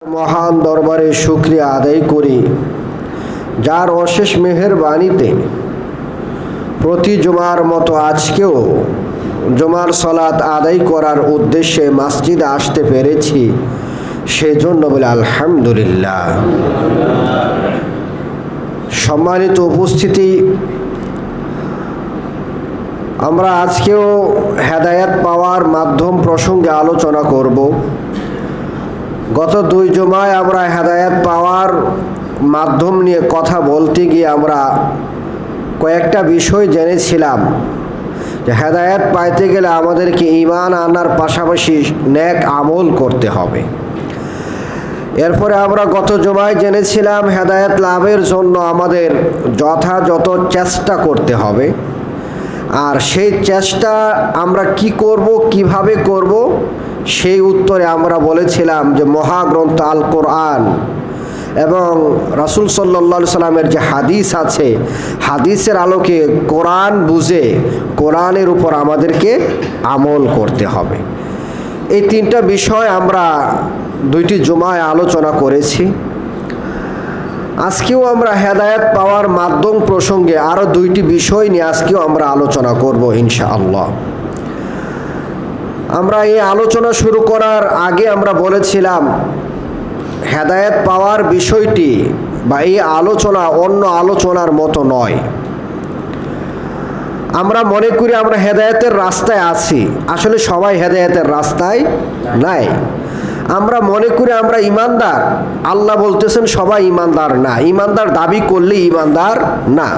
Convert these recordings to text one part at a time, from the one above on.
মহান দরবারে শুকরিয়া আদায় করি, যার অশেষ মেহেরবানিতে প্রতি জুমার মতো আজকেও জুমার সালাত আদায় করার উদ্দেশ্যে মসজিদে আসতে পেরেছি। সেজন্য বলে আলহামদুলিল্লাহ। সম্মানিত উপস্থিতি, আমরা আজকেও হেদায়েত পাওয়ার মাধ্যম প্রসঙ্গে আলোচনা করব। গত দুই জুমায় আমরা হেদায়েত পাওয়ার মাধ্যম নিয়ে কথা বলতে গিয়ে আমরা কয়েকটা বিষয় জেনেছিলাম যে হেদায়েত পাইতে গেলে আমাদেরকে ঈমান আনার পাশাপাশি নেক আমল করতে হবে। এরপরে আমরা গত জুমায় জেনেছিলাম হেদায়েত লাভের জন্য আমাদের যথাযথ চেষ্টা করতে হবে। আর সেই চেষ্টা আমরা কি করব, কিভাবে করব, সেই উত্তরে আমরা বলেছিলাম যে মহাগ্রন্থ আল কোরআন এবং রাসূল সাল্লাল্লাহু আলাইহি সাল্লামের যে হাদিস আছে, হাদিসের আলোকে কোরআন বুঝে কোরআনের উপর আমাদেরকে আমল করতে হবে। এই তিনটা বিষয় আমরা দুইটি জুমায় আলোচনা করেছি। আজকেও আমরা হেদায়েত পাওয়ার মাধ্যম প্রসঙ্গে আরও দুইটি বিষয় নিয়ে আজকেও আমরা আলোচনা করব ইনশাআল্লাহ। আমরা এই আলোচনা শুরু করার আগে আমরা বলেছিলাম হেদায়েত পাওয়ার বিষয়টি বা এই আলোচনা অন্য আলোচনার মতো নয়। আমরা মনে করি আমরা হেদায়েতের রাস্তায় আছি, আসলে সবাই হেদায়েতের রাস্তায় নাই। আমরা মনে করি আমরা ঈমানদার, আল্লাহ বলতেছেন সবাই ঈমানদার না। ঈমানদার দাবি করলে ঈমানদার না।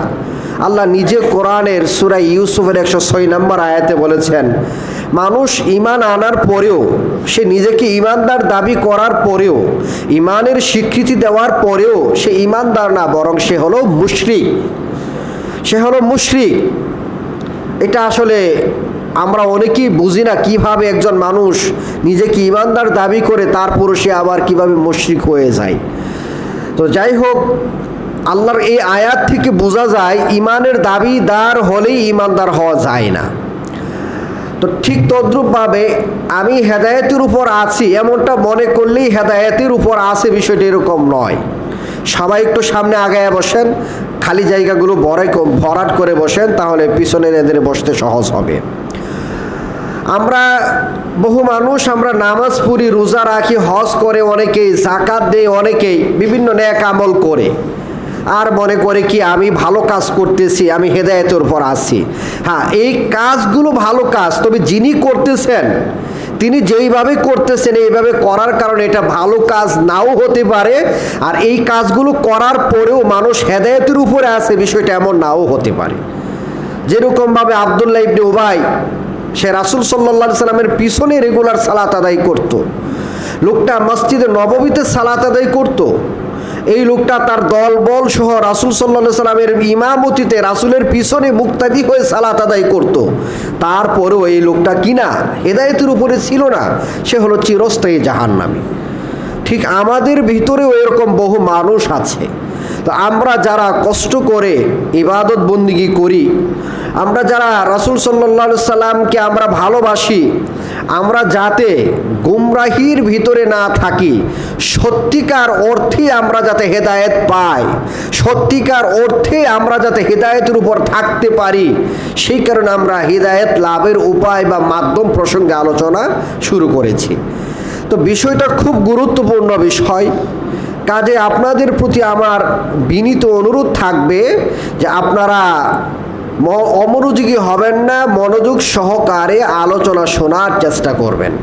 আল্লাহ নিজে কোরআনের সূরা ইউসুফের 106 নম্বর আয়াতে বলেছেন, মানুষ ঈমান আনার পরেও, সে নিজেকে ঈমানদার দাবি করার পরেও, ঈমানের স্বীকৃতি দেওয়ার পরেও সে ঈমানদার না, বরং সে হলো মুশরিক। সে হলো মুশরিক। এটা আসলে আমরা অনেকেই বুঝি না কিভাবে একজন মানুষ নিজেকে ঈমানদার দাবি করে তারপরও সে আবার কিভাবে মুশরিক হয়ে যায়। তো যাই হোক, আল্লাহর এই আয়াত থেকে বোঝা যায় ঈমানের দাবিদার হলেই ঈমানদার হওয়া যায় না। তো ঠিক তদ্রূপভাবে আমি হেদায়েতের উপর আছি এমনটা মনে করলেই হেদায়েতের উপর আছে, বিষয়টা এরকম নয়। সবাই একটু সামনে আগায় বসেন, খালি জায়গাগুলো ভরাট করে বসেন, তাহলে পিছনের এদের বসতে সহজ হবে। আমরা বহু মানুষ আমরা নামাজ পড়ি, রোজা রাখি, হজ করে অনেকেই, যাকাত দেয় অনেকেই, বিভিন্ন নেক আমল করে, আর মনে করে কি আমি ভালো কাজ করতেছি, আমি হেদায়েতের উপর আছি। হ্যাঁ, এই কাজগুলো ভালো কাজ, তবে যিনি করতেছেন তিনি যেইভাবে করতেছেন এইভাবে করার কারণে এটা ভালো কাজ নাও হতে পারে। আর এই কাজগুলো করার পরেও মানুষ হেদায়েতের উপরে আছে, বিষয়টা এমন নাও হতে পারে। যেরকমভাবে আব্দুল্লাহ ইবনে উবাই, সে রাসূল সাল্লাল্লাহু আলাইহি সাল্লামের পিছনে রেগুলার সালাত আদায় করত। লোকটা মসজিদে নববীতে সালাত আদায় করত। এই লোকটা তার দলবল সহ রাসূল সাল্লাল্লাহু আলাইহি সাল্লামের ইমামতিতে রাসূলের পিছনে মুক্তাদি হয়ে সালাত আদায় করত। তারপরেও এই লোকটা কিনা হেদায়েতের উপরে ছিল না, সে হলো চিরস্থায়ী জাহান্নামী। ঠিক আমাদের ভিতরেও এরকম বহু মানুষ আছে। তো আমরা যারা কষ্ট করে ইবাদত বন্দিগি করি, আমরা যারা রাসূল সাল্লাল্লাহু আলাইহি সাল্লামকে আমরা ভালোবাসি, আমরা যাতে গুমরাহির ভিতরে না থাকি, সত্যিকার অর্থে আমরা যাতে হেদায়েত পাই, সত্যিকার অর্থে আমরা যাতে হেদায়েতের উপর থাকতে পারি, সেই কারণে আমরা হেদায়েত লাভের উপায় বা মাধ্যম প্রসঙ্গে আলোচনা শুরু করেছি। তো বিষয়টা খুব গুরুত্বপূর্ণ বিষয়। কাজে আপনাদের প্রতি আমার বিনীত অনুরোধ থাকবে যে আপনারা অমনোযোগী হবেন না, মনোযোগ সহকারে আলোচনা শোনার চেষ্টা করবেন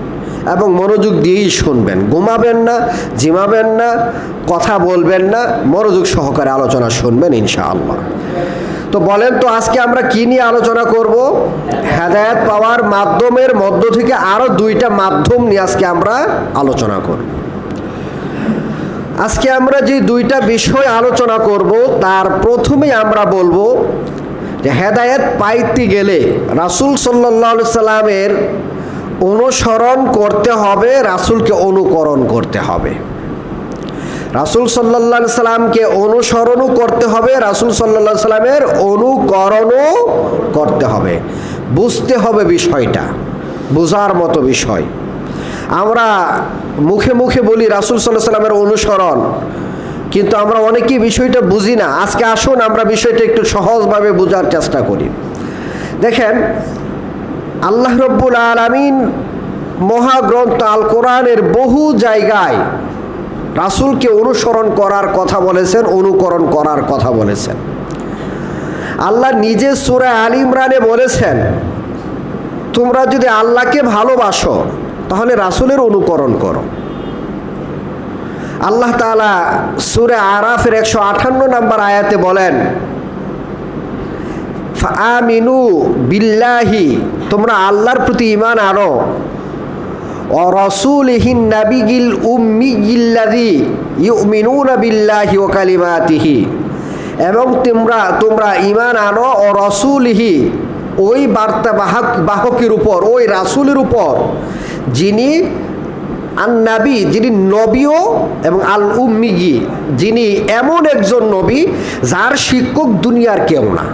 এবং মনোযোগ দিয়েই শুনবেন। ঘুমাবেন না, ঝিমাবেন না, কথা বলবেন না, মনোযোগ সহকারে আলোচনা শুনবেন ইনশাআল্লাহ। তো বলেন তো আজকে আমরা কি নিয়ে আলোচনা করব? হেদায়েত পাওয়ার মাধ্যমের মধ্য থেকে আরও দুইটা মাধ্যম নিয়ে আজকে আমরা আলোচনা করব। আজকে আমরা যে দুইটা বিষয় আলোচনা করব, তার প্রথমেই আমরা বলবো যে হেদায়েত পাইতে গেলে রাসূল সাল্লাল্লাহু আলাইহি সাল্লামের অনুসরণ করতে হবে, রাসূলকে অনুকরণ করতে হবে। রাসূল সাল্লাল্লাহু আলাইহি সাল্লামকে অনুসরণও করতে হবে, রাসূল সাল্লাল্লাহু আলাইহি সাল্লামের অনুকরণও করতে হবে। বুঝতে হবে বিষয়টা, বোঝার মতো বিষয়। আমরা মুখে মুখে বলি রাসূল সাল্লাল্লাহু আলাইহি সাল্লামের অনুসরণ, কিন্তু আমরা অনেকেই বিষয়টা বুঝি না। আজকে আসুন আমরা বিষয়টা একটু সহজভাবে বোঝার চেষ্টা করি। দেখেন, আল্লাহ রাব্বুল আলামিন মহাগ্রন্থ আল কোরআনের বহু জায়গায় রাসূলকে অনুসরণ করার কথা বলেছেন, অনুকরণ করার কথা বলেছেন। আল্লাহ নিজে সূরা আল ইমরানে বলেছেন, তোমরা যদি আল্লাহকে ভালোবাসো তাহলে রাসূলের অনুকরণ করো। আল্লাহ তাআলা সূরা আরাফের 158 নম্বর আয়াতে বলেন, ফাআমিনু বিল্লাহি, তোমরা আল্লাহর প্রতি ঈমান আনো, ও রাসূলিহিন নাবিয়িল উম্মিয়্যিল্লাযী ইউমিনুনা বিল্লাহি ওয়া কালিমাতিহি, এবং তোমরা ঈমান আনো ও রাসূলিহি, ওই বাহকের উপর, ওই রাসূলের উপর, যিনি আন-নাবী, যিনি নবীও, এবং আল উম্মি, যিনি এমন একজন নবী যার শিক্ষক দুনিয়ার কেউ না।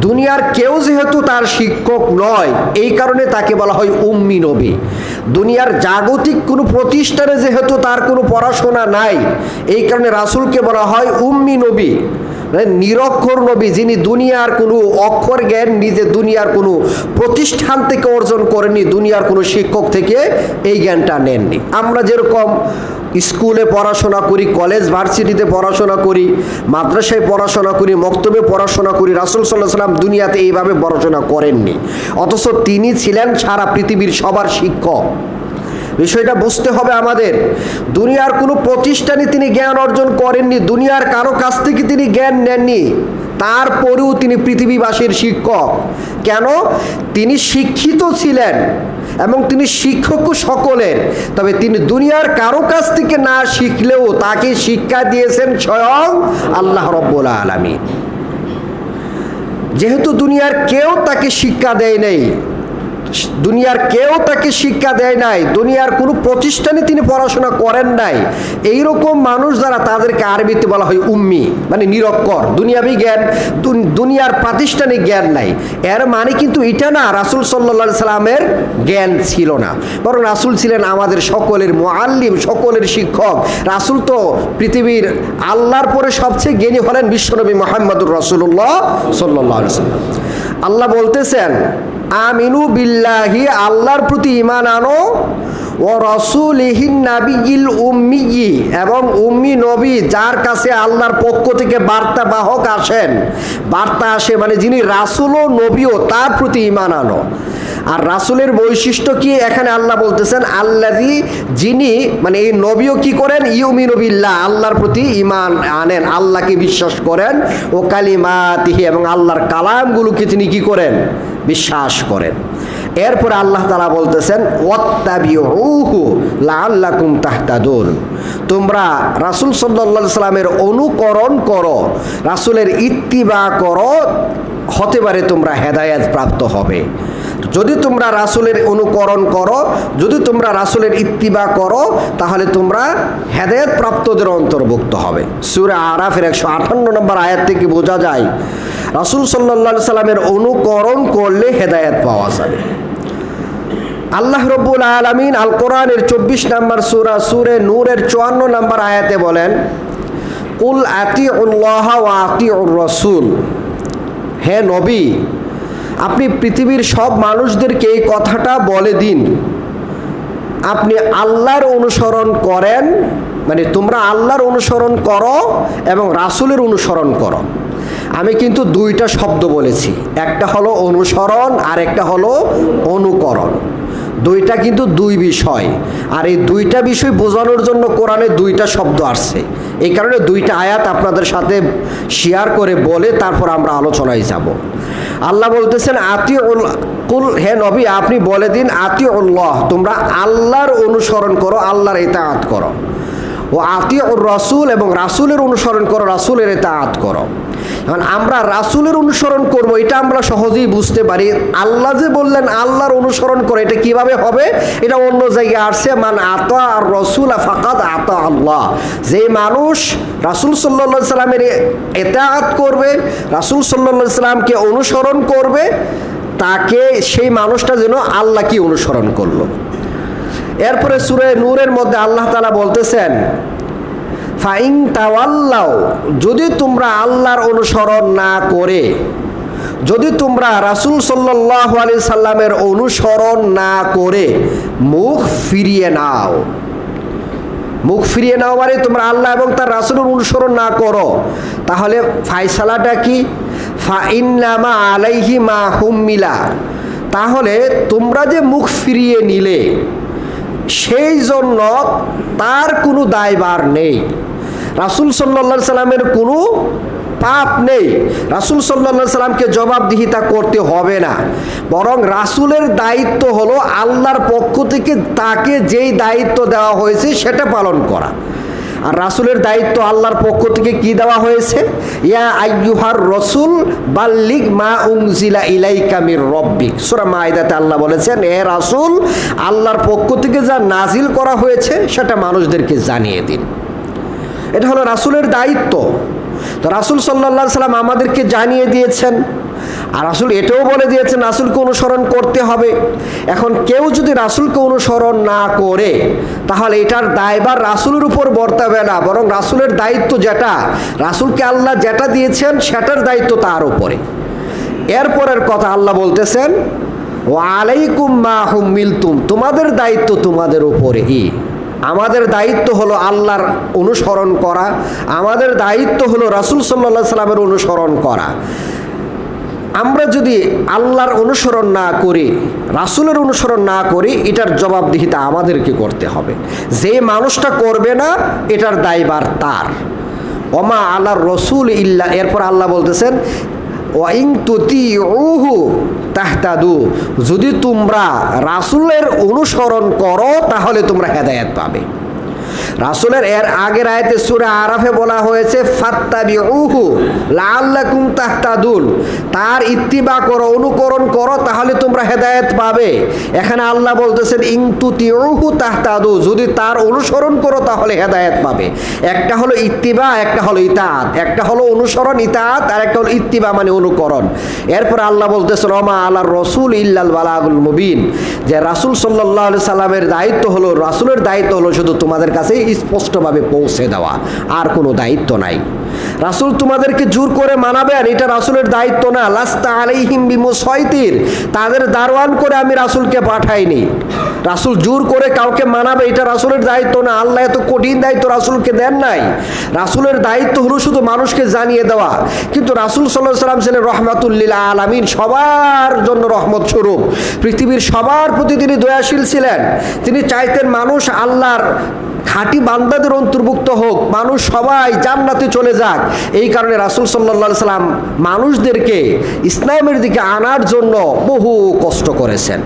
দুনিয়ার কেউ যেহেতু তার শিক্ষক নয়, এই কারণে তাকে বলা হয় উম্মি নবী। দুনিয়ার জাগতিক কোনো প্রতিষ্ঠানে যেহেতু তার কোনো পড়াশোনা নাই, এই কারণে রাসূলকে বলা হয় উম্মি নবী, নিরক্ষর নবী, যিনি দুনিয়ার কোনো অক্ষর জ্ঞান নিজে দুনিয়ার কোনো প্রতিষ্ঠান থেকে অর্জন করেননি, দুনিয়ার কোনো শিক্ষক থেকে এই জ্ঞানটা নেননি। আমরা যেরকম স্কুলে পড়াশোনা করি, কলেজ ভার্সিটিতে পড়াশোনা করি, মাদ্রাসায় পড়াশোনা করি, মক্তবে পড়াশোনা করি, রাসূল সাল্লাল্লাহু আলাইহি সাল্লাম দুনিয়াতে এইভাবে পড়াশোনা করেননি, অথচ তিনি ছিলেন সারা পৃথিবীর সবার শিক্ষক। বিষয়টা বুঝতে হবে আমাদের। দুনিয়ার কোনো প্রতিষ্ঠানে তিনি জ্ঞান অর্জন করেননি, দুনিয়ার কারো কাছ থেকে তিনি জ্ঞান নেননি, তারপরেও তিনি পৃথিবীবাসীর শিক্ষক। কেন? তিনি শিক্ষিত ছিলেন এবং তিনি শিক্ষক সকলের, তবে তিনি দুনিয়ার কারো কাছ থেকে না শিখলেও তাকে শিক্ষা দিয়েছেন স্বয়ং আল্লাহ রাব্বুল আলামিন। যেহেতু দুনিয়ার কেউ তাকে শিক্ষা দেয় নাই, দুনিয়ার কোনো প্রতিষ্ঠানে তিনি পড়াশোনা করেন নাই, এইরকম মানুষ যারা, তাদেরকে আরবিতে বলা হয় উম্মি, মানে নিরক্ষর, দুনিয়াবি জ্ঞান, দুনিয়ার প্রাতিষ্ঠানিক জ্ঞান নাই। এর মানে কিন্তু এটা না রাসূল সাল্লাল্লাহু আলাইহি সাল্লামের জ্ঞান ছিল না, বরং রাসূল ছিলেন আমাদের সকলের মুআল্লিম, সকলের শিক্ষক। রাসূল তো পৃথিবীর আল্লাহর পরে সবচেয়ে জ্ঞানী হলেন বিশ্বনবী মুহাম্মদুর রাসূলুল্লাহ সাল্লাল্লাহু আলাইহি সাল্লাম। আল্লাহ বলতেছেন, আমিনু বিল্লাহি, আল্লাহর প্রতি ঈমান আনো, ও রাসূলিহিন নাবিয়িল উম্মি, এবং উম্মি নবী, যার কাছে আল্লাহর পক্ষ থেকে বার্তা বাহক আসেন, বার্তা আসে, মানে যিনি রাসূল ও নবীও, তার প্রতি ঈমান আনো। আর রাসূলের বৈশিষ্ট্য কি এখানে আল্লাহ বলতেছেন, আল্লাযী, যিনি, মানে এই নবীও কি করেন, ইউমিনু বিল্লাহ, আল্লাহর প্রতি ঈমান আনেন, আল্লাহকে বিশ্বাস করেন, ও কালিমাতিহি, এবং আল্লাহর কালামগুলোকে তিনি কি করেন, বিশ্বাস করেন। এরপরে আল্লাহ তাআলা বলতেছেন, ওয়াত্তাবিউহু লাআল্লাকুম তাহতাদুন, তোমরা রাসূল সাল্লাল্লাহু আলাইহি সাল্লামের অনুকরণ করো, রাসূলের ইত্তিবা করো, হতে পারে তোমরা হেদায়েত প্রাপ্ত হবে। যদি তোমরা রাসূলের অনুকরণ করো, যদি তোমরা রাসূলের ইত্তিবা করো, তাহলে তোমরা হেদায়েত প্রাপ্তদের অন্তর্ভুক্ত হবে। সূরা আরাফের 158 নম্বর আয়াত থেকে বোঝা যায় রাসূল সাল্লাল্লাহু আলাইহি সাল্লামের অনুকরণ করলে হেদায়েত পাওয়া যাবে। আল্লাহ রাব্বুল আলামিন আল কোরআনের 24 নম্বর সূরা সূরা নূরের 54 নম্বর আয়াতে বলেন, কুল আতিউল্লাহ ওয়া আতিউর রাসূল, হে নবী, আপনি পৃথিবীর সব মানুষদেরকে এই কথাটা বলে দিন, আপনি আল্লাহর অনুসরণ করেন, মানে তোমরা আল্লাহর অনুসরণ করো এবং রাসূলের অনুসরণ করো। আমি কিন্তু দুইটা শব্দ বলেছি, একটা হলো অনুসরণ আর একটা হলো অনুকরণ। দুইটা কিন্তু দুই বিষয়, আর এই দুইটা বিষয় বোঝানোর জন্য কোরআনে দুইটা শব্দ আসছে। এই কারণে দুইটা আয়াত আপনাদের সাথে শেয়ার করে বলে তারপর আমরা আলোচনায় যাব। আল্লাহ বলতেছেন, কুল, হে নবী, আপনি বলে দিন, আতিউল্লাহ, তোমরা আল্লাহর অনুসরণ করো, আল্লাহর ইতাআত করো, ও আতিউর রাসূল, এবং রাসূলের অনুসরণ করো, রাসূলের ইতাআত করো। এখন আমরা রাসূলের অনুসরণ করব, এটা আমরা সহজেই বুঝতে পারি। আল্লাহ যে বললেন আল্লাহর অনুসরণ করে, এটা কিভাবে হবে? এটা অন্য জায়গায় আসছে, মান আতা আর রাসূল ফাকাদ আতা আল্লাহ, যে মানুষ রাসূল সাল্লাল্লাহু আলাইহি সাল্লামের ইতাআত করবে, রাসূল সাল্লাল্লাহু আলাইহি সাল্লামকে অনুসরণ করবে, তাকে, সেই মানুষটা যেন আল্লাহকে অনুসরণ করলো। এরপরে সূরা নূরের মধ্যে আল্লাহ তাআলা বলতেছেন, ফাইন তাওয়াল্লাও, যদি তোমরা আল্লাহর অনুসরণ না করে, যদি তোমরা রাসূল সাল্লাল্লাহু আলাইহি সাল্লামের অনুসরণ না করে মুখ ফিরিয়ে নাও, মুখ ফিরিয়ে নাও মানে তোমরা আল্লাহ এবং তার রাসূলের অনুসরণ না করো, তাহলে ফায়সালাটা কি? ফাইন্নামা আলাইহি মা হুম্মিলা, তাহলে তোমরা যে মুখ ফিরিয়ে নিলে সেই জন্য তার কোনো দায়ভার নেই, রাসূল সাল্লাল্লাহু আলাইহি সাল্লামের কোনো পাপ নেই, রাসূল সাল্লাল্লাহু আলাইহি সাল্লামকে জবাবদিহিতা করতে হবে না, বরং রাসূলের দায়িত্ব হলো আল্লাহর পক্ষ থেকে তাকে যেই দায়িত্ব দেওয়া হয়েছে সেটা পালন করা। আর রাসূলের দায়িত্ব আল্লাহর পক্ষ থেকে কি দেওয়া হয়েছে? ইয়া আইয়ুহার রাসূল বাল্লিগ মা উনজিলা ইলাইকা মির রাব্বিক, সূরা মাইদাতে আল্লাহ বলেছেন, এ রাসূল আল্লাহর পক্ষ থেকে যা নাজিল করা হয়েছে সেটা মানুষদেরকে জানিয়ে দিন। এটা হলো রাসূলের দায়িত্ব। তো রাসূল সাল্লাল্লাহু আলাইহি সাল্লাম আমাদেরকে জানিয়ে দিয়েছেন, আর রাসূল এটাও বলে দিয়েছেন রাসূলকে অনুসরণ করতে হবে। এখন কেউ যদি রাসূলকে অনুসরণ না করে তাহলে এটার দায়ভার রাসূলের উপর বর্তাবে না, বরং রাসূলের দায়িত্ব যেটা, রাসূলকে আল্লাহ যেটা দিয়েছেন সেটার দায়িত্ব তার উপরে। এরপরের কথা আল্লাহ বলতেছেন, ওয়া আলাইকুম মা হুম্মিলতুম, তোমাদের দায়িত্ব তোমাদের উপরেই। আমাদের দায়িত্ব হলো আল্লাহর অনুসরণ করা, আমাদের দায়িত্ব হলো রাসূল সাল্লাল্লাহু আলাইহি সাল্লামের অনুসরণ করা। আমরা যদি আল্লাহর অনুসরণ না করি, রাসূলের অনুসরণ না করি, এটার জবাবদিহিতা আমাদেরকে করতে হবে। যে মানুষটা করবে না এটার দায়ভার তার। ওমা আলার রসুল ইল্লা, এরপর আল্লাহ বলতেছেন, ওয়াইন তুতিউহু তাহতাদু, যদি তোমরা রাসূলের অনুসরণ করো তাহলে তোমরা হেদায়েত পাবে। রাসূলের এর আগের আয়াতে সূরা আরাফে বলা হয়েছে ফাত্তাবিউহু লাআল্লাকুম তাহতাদুন, তার ইত্তিবা করো, অনুকরণ করো, তাহলে তোমরা হেদায়েত পাবে। এখানে আল্লাহ বলতেছেন ইন তুতিউহু তাহতাদু, যদি তার অনুসরণ করো তাহলে হেদায়েত পাবে। একটা হলো ইত্তিবা, একটা হলো ইতাআত, একটা হলো অনুসরণ ইতাআত, আর একটা হলো ইত্তিবা মানে অনুকরণ। এরপর আল্লাহ বলতেছেন ওমা আলার রাসূল ইল্লাল বালাগুল মুবিন, যে রাসূল সাল্লাল্লাহু আলাইহি সাল্লামের দায়িত্ব হলো, রাসূলের দায়িত্ব হলো শুধু তোমাদের কাছে স্পষ্টভাবে পৌঁছে দেওয়া, আর কোনো দায়িত্ব নাই। রাসূল তোমাদেরকে জোর করে মানাবেন এটা রাসূলের দায়িত্ব না। লাস্তা আলাইহিম বিমুসাইতির, তাদের দারওয়ান করে আমি রাসূলকে পাঠাইনি। রাসূল জোর করে কাউকে মানাবে এটা রাসূলের দায়িত্ব না। আল্লাহ এত কঠিন দায়িত্ব রাসূলকে দেন নাই। রাসূলের দায়িত্ব হলো শুধু মানুষকে জানিয়ে দেওয়া। কিন্তু রাসূল সাল্লাল্লাহু আলাইহি সাল্লাম ছিলেন রহমাতুল লিল আলামিন, সবার জন্য রহমত স্বরূপ, পৃথিবীর সবার প্রতি তিনি দয়াশীল ছিলেন। তিনি চাইতেন মানুষ আল্লাহর খাঁটি বান্দাদের অন্তর্ভুক্ত হোক, মানুষ সবাই জান্নাতে চলে যাক। এই কারণে রাসূল সাল্লাল্লাহু আলাইহি সাল্লাম মানুষদেরকে ইসলামের দিকে আনার জন্য বহু কষ্ট করেছেন।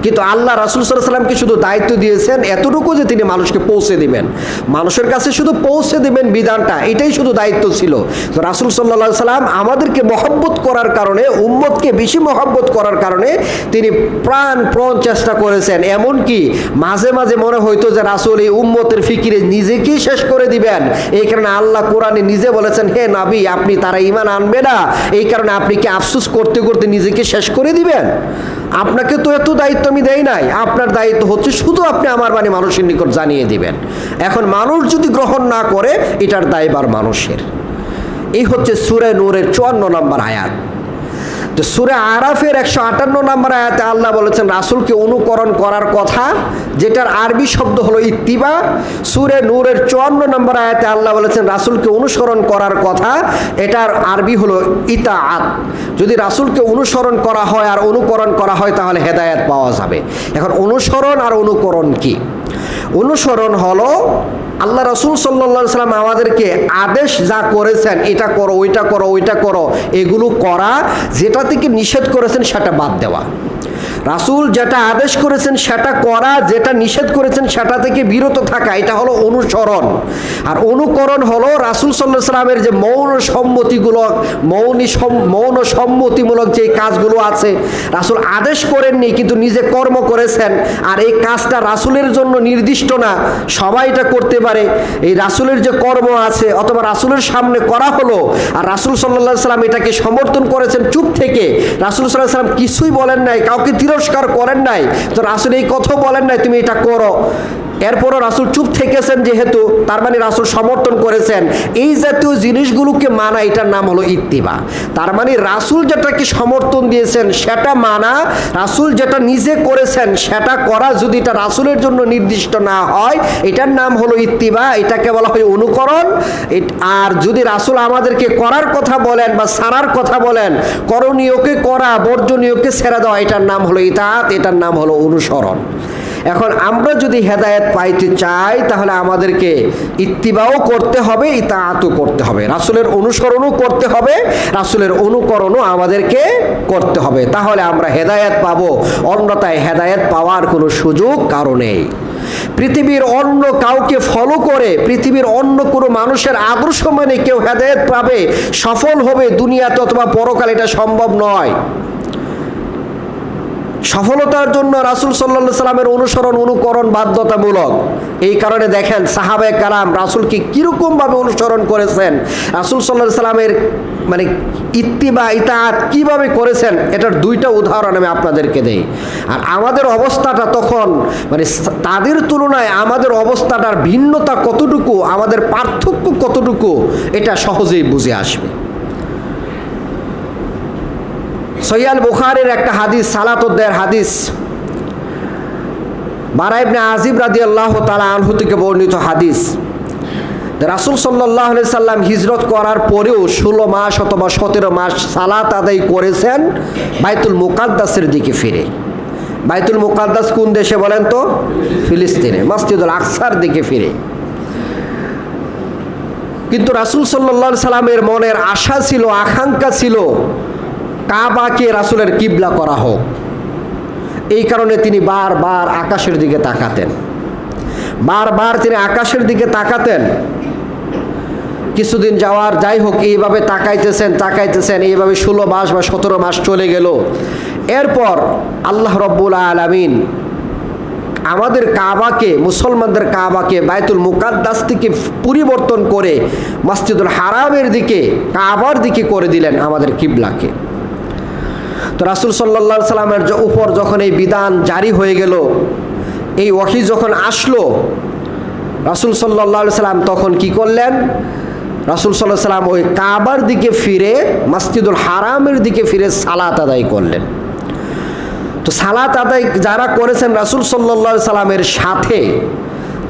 কিন্তু আল্লাহ রাসূল সাল্লাল্লাহু আলাইহি সাল্লামকে শুধু দায়িত্ব দিয়েছেন এতটুকু যে তিনি মানুষকে পৌঁছে দিবেন, মানুষের কাছে শুধু পৌঁছে দিবেন বিধানটা, এটাই শুধু দায়িত্ব ছিল। তো রাসূল সাল্লাল্লাহু আলাইহি সাল্লাম আমাদেরকে মহব্বত করার কারণে, উম্মতকে বেশি মহব্বত করার কারণে তিনি প্রাণপণ চেষ্টা করেছেন। এমনকি মাঝে মাঝে মনে হইতো যে রাসূল এই উম্মতের ফিকিরে নিজেকেই শেষ করে দিবেন। এই কারণে আল্লাহ কোরআনে নিজে বলেছেন, হে নবী আপনি তারা ঈমান আনবে না, এই কারণে আপনি কি আফসোস করতে করতে নিজেকে শেষ করে দিবেন? আপনাকে তো এত দায়িত্ব আমি দেই নাই, আপনার দায়িত্ব হচ্ছে শুধু আপনি আমার বাণী মানুষের নিকট জানিয়ে দিবেন। এখন মানুষ যদি গ্রহণ না করে এটার দায়ভার মানুষের। এই হচ্ছে সূরা নূরের 54 নম্বর আয়াত। তো সূরা আরাফের 158 নম্বর আয়াতে আল্লাহ বলেছেন রাসূলকে অনুকরণ করার কথা, যেটার আরবি শব্দ হলো ইত্তিবা। সূরা নূরের 54 নম্বর আয়াতে আল্লাহ বলেছেন রাসূলকে অনুসরণ করার কথা, এটার আরবি হলো ইতাআত। যদি রাসূলকে অনুসরণ করা হয় আর অনুকরণ করা হয় তাহলে হেদায়েত পাওয়া যাবে। এখন অনুসরণ আর অনুকরণ কি? অনুসরণ হলো আল্লাহ রাসূল সাল্লাল্লাহু আলাইহি সাল্লাম আমাদেরকে আদেশ যা করেছেন, এটা করো, ওইটা করো, ওইটা করো, এগুলো করা, যেটা থেকে নিষেধ করেছেন সেটা বাদ দেওয়া। রাসূল যেটা আদেশ করেছেন সেটা করা, যেটা নিষেধ করেছেন সেটা থেকে বিরত থাকা, এটা হলো অনুসরণ। আর অনুকরণ হলো রাসূল সাল্লাল্লাহু আলাইহি সাল্লামের যে মৌন সম্মতিমূলক যে কাজগুলো আছে, রাসূল আদেশ করেননি কিন্তু নিজে কর্ম করেছেন, আর এই কাজটা রাসূলের জন্য নির্দিষ্ট না, সবাই এটা করতে পারে। এই রাসূলের যে কর্ম আছে অথবা রাসূলের সামনে করা হলো, আর রাসূল সাল্লাল্লাহু আলাইহি সাল্লাম এটাকে সমর্থন করেছেন চুপ থেকে, রাসূল সাল্লাল্লাহু আলাইহি সাল্লাম কিছুই বলেন নাই, কাউকে পুরস্কার করেন নাই, তো রাসূল এই কথা বলেন নাই তুমি এটা করো, এরপরও রাসূল চুপ থেকেছেন যেহেতু, তার মানে রাসূল সমর্থন করেছেন। এই জাতীয় জিনিসগুলোকে মানা, এটার নাম হলো ইত্তিবা। তার মানে রাসূল যেটাকে সমর্থন দিয়েছেন সেটা মানা, রাসূল যেটা নিজে করেছেন সেটা করা, যদি এটা রাসূলের জন্য নির্দিষ্ট না হয় এটার নাম হলো ইত্তিবা, এটাকে বলা হয় অনুকরণ। আর যদি রাসূল আমাদেরকে করার কথা বলেন বা ছাড়ার কথা বলেন, করণীয়কে করা, বর্জনীয়কে ছেড়ে দেওয়া, এটার নাম হলো ইতাআত, এটার নাম হলো অনুসরণ। এখন আমরা যদি হেদায়েত পাইতে চাই তাহলে আমাদেরকে ইত্তিবাও করতে হবে, ইতাআতও করতে হবে, রাসূলের অনুসরণও করতে হবে, রাসূলের অনুকরণও আমাদেরকে করতে হবে, তাহলে আমরা হেদায়েত পাবো। অন্যথায় হেদায়েত পাওয়ার কোনো সুযোগ কারো নেই। পৃথিবীর অন্য কাউকে ফলো করে, পৃথিবীর অন্য কোনো মানুষের আদর্শ মেনে কেউ হেদায়েত পাবে, সফল হবে দুনিয়াতে অথবা পরকালে, এটা সম্ভব নয়। সফলতার জন্য রাসূল সাল্লাল্লাহু আলাইহি সাল্লামের অনুসরণ অনুকরণ বাধ্যতামূলক। এই কারণে দেখেন সাহাবায়ে কেরাম রাসূলকে কিরকম ভাবে অনুসরণ করেছেন, রাসূল সাল্লাল্লাহু আলাইহি সাল্লামের মানে ইত্তিবা ইতাআত কিভাবে করেছেন, এটার দুইটা উদাহরণ আমি আপনাদেরকে দেই। আর আমাদের অবস্থাটা তখন মানে তাদের তুলনায় আমাদের অবস্থাটার ভিন্নতা কতটুকু, আমাদের পার্থক্য কতটুকু, এটা সহজেই বুঝে আসবে। সহিহ বুখারীর একটা হাদিস, সালাত অধ্যায়ের হাদিস, বারা ইবনে আজিব রাদিয়াল্লাহু তাআলা আনহু থেকে বর্ণিত হাদিস। রাসূল সাল্লাল্লাহু আলাইহি সাল্লাম হিজরত করার পরেও 16 মাস অথবা 17 মাস সালাত আদায় করেছেন বাইতুল মুকাদ্দাসের দিকে ফিরে। বাইতুল মুকাদ্দাস কোন দেশে বলেন তো? ফিলিস্তিনে, মসজিদুল আকসার দিকে ফিরে। কিন্তু রাসূল সাল্লাল্লাহু আলাইহি সাল্লামের মনের আশা ছিল, আকাঙ্ক্ষা ছিল কাবাকে রাসূলের কিবলা করা হোক। এই কারণে তিনি বারবার আকাশের দিকে তাকাতেন, বারবার তিনি আকাশের দিকে তাকাতেন। কিছুদিন যাওয়ার, যাই হোক, এইভাবে তাকাইতেছেন, এইভাবে 16 মাস বা 17 মাস চলে গেল। এরপর আল্লাহ রব্বুল আলামিন আমাদের কাবাকে, মুসলমানদের কাবাকে বাইতুল মুকাদ্দাস থেকে পরিবর্তন করে মসজিদুল হারামের দিকে, কাবার দিকে করে দিলেন আমাদের কিবলাকে। তো রাসূল সাল্লাল্লাহু আলাইহি সাল্লামের উপর যখন এই বিধান জারি হয়ে গেল, এই ওহী যখন আসলো, রাসূল সাল্লাল্লাহু আলাইহি সাল্লাম তখন কি করলেন? রাসূল সাল্লাল্লাহু আলাইহি সাল্লাম ওই কাবার দিকে ফিরে, মসজিদুল হারামের দিকে ফিরে সালাত আদায় করলেন। তো সালাত আদায় যারা করেছেন রাসূল সাল্লাল্লাহু আলাইহি সাল্লামের সাথে,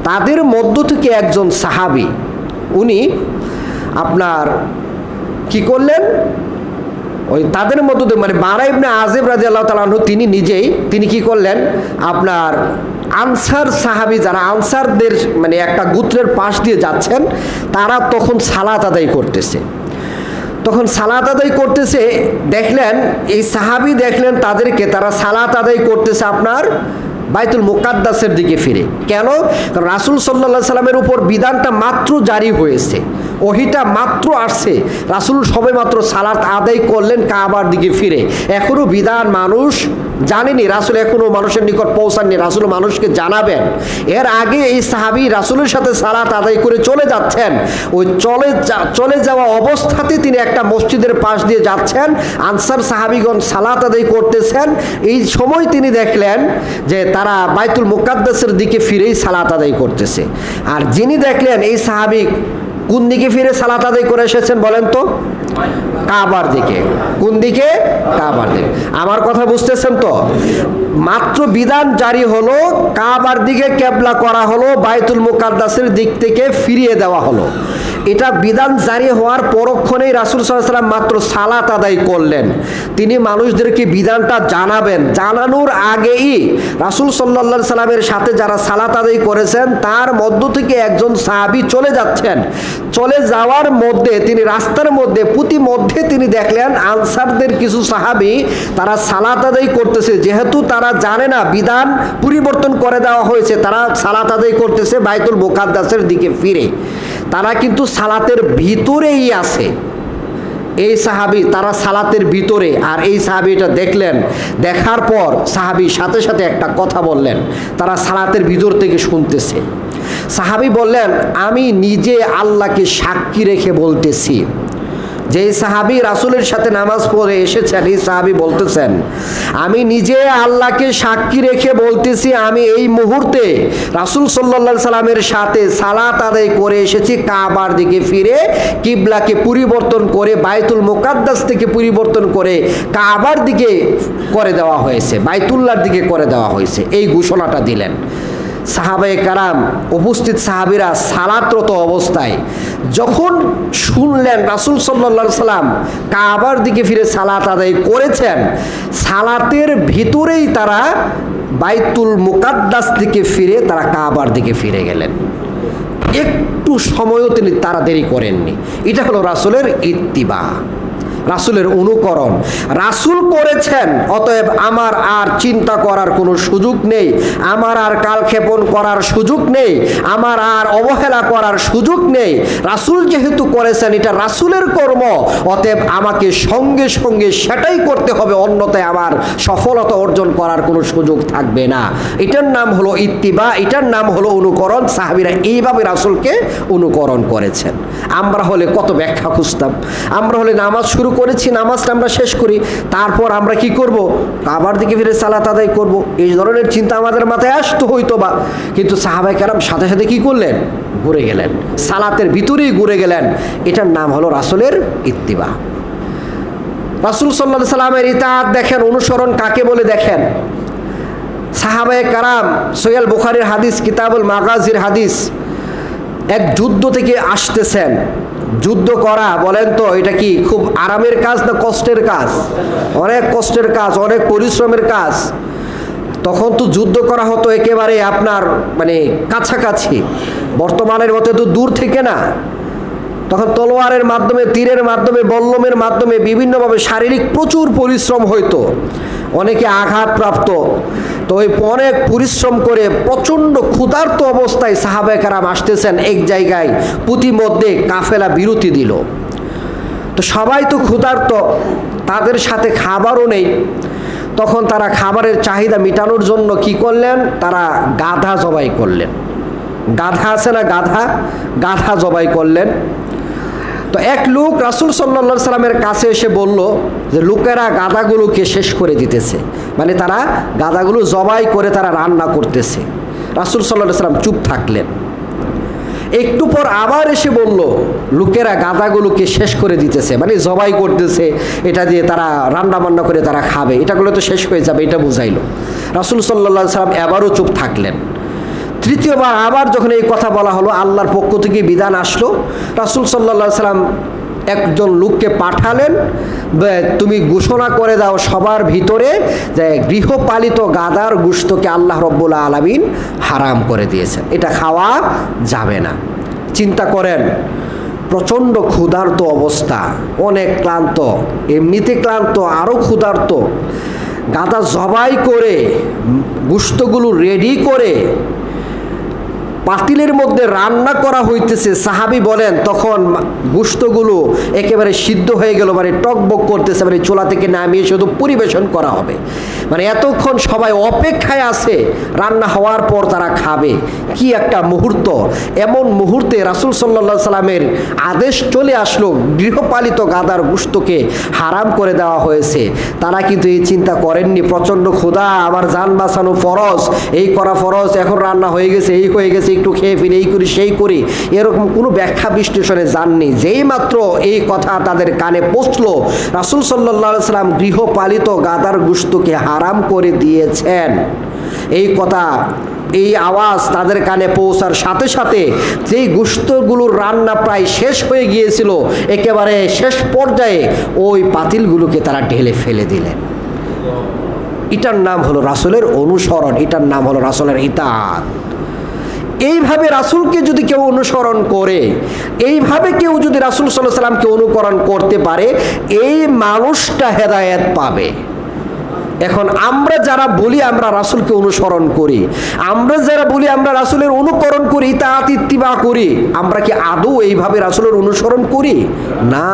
তাদের মধ্য থেকে একজন সাহাবী, উনি আপনার কি করলেন, ওই তাদের মধ্যে মানে বারা ইবনে আজিব রাদিয়াল্লাহু তাআলা আনহু তিনি কি করলেন, আপনার আনসার সাহাবী যারা আনসারদের মানে একটা গোত্রের পাশ দিয়ে যাচ্ছেন, তারা তখন সালাত আদায় করতেছে। তখন সালাত আদায় করতেছে, দেখলেন এই সাহাবী দেখলেন তাদেরকে, তারা সালাত আদায় করতেছে আপনার বাইতুল মুকাদ্দাসের দিকে ফিরে। কেন? কারণ রাসূল সাল্লাল্লাহু আলাইহি সাল্লামের উপর বিধানটা মাত্র জারি হয়েছে, ওহীটা মাত্র আসছে, রাসূল সবে মাত্র সালাত আদায় করলেন কাবার দিকে ফিরে। এখনো বিধান মানুষ জানেনি, রাসূল এখনো মানুষের নিকট পৌঁছাননি, রাসূল মানুষকে জানাবেন। এর আগে এই সাহাবী রাসূলের সাথে সালাত আদায় করে চলে যাচ্ছেন, ওই চলে যাওয়া অবস্থাতে তিনি একটা মসজিদের পাশ দিয়ে যাচ্ছেন, আনসার সাহাবীগণ সালাত আদায় করতেছেন। এই সময় তিনি দেখলেন যে তারা বাইতুল মুকাদ্দাসের দিকে ফিরেই সালাত আদায় করতেছে। আর যিনি দেখলেন এই সাহাবী কোন দিকে ফিরে সালাত আদায় করে এসেছেন বলেন তো? কাবার দিকে। কোন দিকে? কাবার দিকে। আমার কথা বুঝতেছেন তো? মাত্র বিধান জারি হলো, কাবার দিকে কিবলা করা হলো, বাইতুল মুকাদ্দাসের দিক থেকে ফিরিয়ে দেওয়া হলো। এটা বিধান জারি হওয়ার পরক্ষণেই রাসূল সাল্লাল্লাহু আলাইহি ওয়াসাল্লাম মাত্র সালাত আদায় করলেন। তিনি মানুষদেরকে বিধানটা জানাবেন, জানানোর আগেই রাসূল সাল্লাল্লাহু আলাইহি ওয়াসাল্লামের সাথে যারা সালাত আদায় করেছেন তার মধ্য থেকে একজন সাহাবী চলে যাচ্ছেন। চলে যাওয়ার মধ্যে তিনি রাস্তার মধ্যে প্রতিমধ্যে তিনি দেখলেন আনসারদের কিছু সাহাবী তারা সালাত আদায় করতেছে। যেহেতু তারা জানে না বিধান পরিবর্তন করে দেওয়া হয়েছে, তারা সালাত আদায় করতেছে বাইতুল মুকাদ্দাসের দিকে ফিরে। তারা কিন্তু সালাতের ভিতরেই আছে। এই সাহাবী তারা সালাতের ভিতরে, আর এই সাহাবী এটা দেখলেন। দেখার পর সাহাবী সাথে সাথে একটা কথা বললেন, তারা সালাতের ভিতর থেকে শুনতেছে। সাহাবী বললেন, আমি নিজে আল্লাহকে সাক্ষী রেখে বলতেছি, যেই সাহাবী রাসূলের সাথে নামাজ পড়ে এসেছেন, এই সাহাবী বলতেছেন, আমি নিজে আল্লাহকে সাক্ষী রেখে বলতেছি, আমি এই মুহূর্তে রাসূল সাল্লাল্লাহু আলাইহি সাল্লামের সাথে সালাত আদায় করে এসেছি, কাবার দিকে ফিরে কিবলাকে পরিবর্তন করে বাইতুল মুকাদ্দাস থেকে পরিবর্তন করে কাবার দিকে করে দেওয়া হয়েছে, বাইতুল্লাহর দিকে করে দেওয়া হয়েছে। এই ঘোষণাটা দিলেন। সাহাবায়ে কারাম, উপস্থিত সাহাবীরা সালাতরত অবস্থায় যখন শুনলেন রাসূল সাল্লাল্লাহু আলাইহি সাল্লাম কাবার দিকে ফিরে সালাত আদায় করেছেন, সালাতের ভিতরেই তারা বাইতুল মুকাদ্দাস থেকে ফিরে তারা কাবার দিকে ফিরে গেলেন। একটু সময়ও তারা দেরি করেননি। এটা হলো রাসূলের ইত্তিবা, রাসূলের অনুকরণ। রাসূল করেছেন, অতএব আমার আর চিন্তা করার কোনো সুযোগ নেই, আমার আর কালক্ষেপণ করার সুযোগ নেই, আমার আর অবহেলা করার সুযোগ নেই। রাসূল যেহেতু করেছেন, এটা রাসূলের কর্ম, অতএব আমাকে সঙ্গে সঙ্গে সেটাই করতে হবে, অন্যথায় আমার সফলতা অর্জন করার কোনো সুযোগ থাকবে না। এটার নাম হলো ইত্তিবা, এটার নাম হলো অনুকরণ। সাহাবীরা এইভাবে রাসূলকে অনুকরণ করেছেন। আমরা হলে কত ব্যাখ্যা খুঁজতাম। আমরা হলে নামাজ শুরু করেছি, নামাজটা আমরা শেষ করি, তারপর আমরা কি করব? কাবার দিকে ফিরে সালাত আদায় করব, এই ধরনের চিন্তা আমাদের মাথায় আসতো হয়তো বা। কিন্তু সাহাবায়ে কেরাম সাথে সাথে কি করলেন? ঘুরে গেলেন, সালাতের ভিতরেই ঘুরে গেলেন। এটার নাম হলো রাসূলের ইত্তিবা। রাসূল সাল্লাল্লাহু আলাইহি সাল্লামের ইতাআত দেখেন, অনুসরণ কাকে বলে দেখেন। সাহাবায়ে কেরাম, সহিহ বুখারীর হাদিস, কিতাবুল মাগাজির হাদিস, এক যুদ্ধ থেকে আসতেছেন। যুদ্ধ করা বলেন তো এটা কি খুব আরামের কাজ না কষ্টের কাজ? অনেক কষ্টের কাজ, অনেক পরিশ্রমের কাজ। তখন তো যুদ্ধ করা হতো একেবারে আপনার মানে কাছাকাছি, বর্তমানের মতো তো দূর থেকে না। তখন তলোয়ারের মাধ্যমে, তীরের মাধ্যমে, বল্লমের মাধ্যমে বিভিন্নভাবে শারীরিক প্রচুর পরিশ্রম হইতো, অনেকে আঘাতপ্রাপ্ত। তো ওই অনেক পরিশ্রম করে প্রচণ্ড ক্ষুধার্ত অবস্থায় সাহাবায়ে কেরাম আসতেছেন এক জায়গায়, প্রতিমধ্যে কাফেলা বিরতি দিল। তো সবাই তো ক্ষুধার্ত, তাদের সাথে খাবারও নেই। তখন তারা খাবারের চাহিদা মেটানোর জন্য কি করলেন? তারা গাধা জবাই করলেন। গাধা আছে না, গাধা, গাধা জবাই করলেন। তো এক লোক রাসূল সাল্লাল্লাহু আলাইহি সাল্লামের কাছে এসে বলল যে লোকেরা গাধাগুলোকে শেষ করে দিতেছে, মানে তারা গাধাগুলো জবাই করে তারা রান্না করতেছে। রাসূল সাল্লাল্লাহু আলাইহি সাল্লাম চুপ থাকলেন। একটু পর আবার এসে বলল লোকেরা গাধাগুলোকে শেষ করে দিতেছে, মানে জবাই করতেছে, এটা দিয়ে তারা রান্না বান্না করে তারা খাবে, এটাগুলো তো শেষ হয়ে যাবে, এটা বুঝাইলো। রাসূল সাল্লাল্লাহু আলাইহি সাল্লাম এবারও চুপ থাকলেন। তৃতীয়বার আবার যখন এই কথা বলা হলো, আল্লাহর পক্ষ থেকে বিধান আসলো, রাসূল সাল্লাল্লাহু আলাইহি সাল্লাম একজন লোককে পাঠালেন, তুমি ঘোষণা করে দাও সবার ভিতরে যে গৃহপালিত গাধার গোশতকে আল্লাহ রব্বুল আলামিন হারাম করে দিয়েছেন, এটা খাওয়া যাবে না। চিন্তা করেন, প্রচণ্ড ক্ষুধার্ত অবস্থা, অনেক ক্লান্ত, এমনিতে ক্লান্ত, আরও ক্ষুধার্ত। গাধা জবাই করে গোশতগুলো রেডি করে পাতিলের মধ্যে রান্না করা হইতেছে। সাহাবী বলেন তখন গোশতগুলো একেবারে সিদ্ধ হয়ে গেল, মানে টকবক করতেছে, মানে চুলা থেকে নামিয়ে শুধু পরিবেশন করা হবে। মানে এতক্ষণ সবাই অপেক্ষায় আছে, রান্না হওয়ার পর তারা খাবে। কি একটা মুহূর্ত! এমন মুহূর্তে রাসূল সাল্লাল্লাহু আলাইহি সাল্লামের আদেশ চলে আসলো, গৃহপালিত গাধার গোশতকে হারাম করে দেওয়া হয়েছে। তারা কিন্তু এই চিন্তা করেননি, প্রচণ্ড ক্ষুধা, আমার জান বাঁচানো ফরজ, এই করা ফরজ, এখন রান্না হয়ে গেছে, এই হয়ে গেছে, একটু খেয়ে ফিরে এই করি সেই করি, এরকম কোনো ব্যাখ্যা বিশ্লেষণে যাননি। যেই মাত্র এই কথা তাদের কানে পৌঁছলো, রাসূল সাল্লাল্লাহু আলাইহি সাল্লাম গৃহপালিত গাধার গোশতকে হারাম করে দিয়েছেন, এই কথা, এই আওয়াজ তাদের কানে পৌঁছার সাথে সাথে যেই গোশতগুলোর রান্না প্রায় শেষ হয়ে গিয়েছিল, একেবারে শেষ পর্যায়ে ওই পাতিলগুলোকে তারা ঢেলে ফেলে দিলেন। এটার নাম হলো রাসূলের অনুসরণ, এটার নাম হলো রাসূলের ইতাআত। এইভাবে রাসূলকে যদি কেউ অনুসরণ করে, এইভাবে কেউ যদি রাসূল সাল্লাল্লাহু আলাইহি সাল্লামকে অনুকরণ করতে পারে, এই মানুষটা হেদায়েত পাবে। এখন আমরা যারা বলি আমরা রাসূলকে অনুসরণ করি, আমরা যারা বলি আমরা রাসূলের অনুকরণ করি, ইতাআত ইত্তিবা করি, আমরা কি আদৌ এইভাবে রাসূলের অনুসরণ করি? না।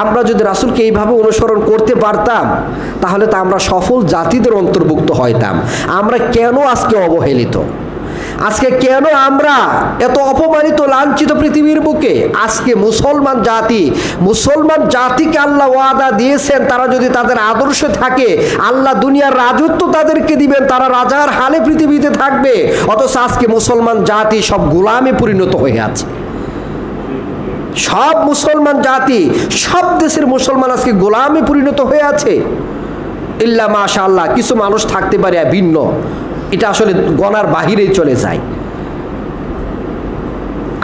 আমরা যদি রাসূলকে এইভাবে অনুসরণ করতে পারতাম, তাহলে তো আমরা সফল জাতিদের অন্তর্ভুক্ত হইতাম। আমরা কেন আজকে অবহেলিত? আজকে কেন আমরা এত অপমানিত লাঞ্ছিত পৃথিবীর বুকে? আজকে মুসলমান জাতিকে আল্লাহ ওয়াদা দিয়েছেন, তারা যদি তাদের আদর্শে থাকে আল্লাহ দুনিয়ার রাজত্ব তাদেরকে দিবেন, তারা রাজার হালে পৃথিবীতে থাকবে। অথচ আজকে মুসলমান জাতি সব গোলামে পরিণত হয়ে আছে। সব মুসলমান জাতি, সব দেশের মুসলমান আজকে গোলামে পরিণত হয়ে আছে। ইল্লা মাশাআল্লাহ কিছু মানুষ থাকতে পারে ভিন্ন, এটা আসলে গণার বাহিরেই চলে যায়।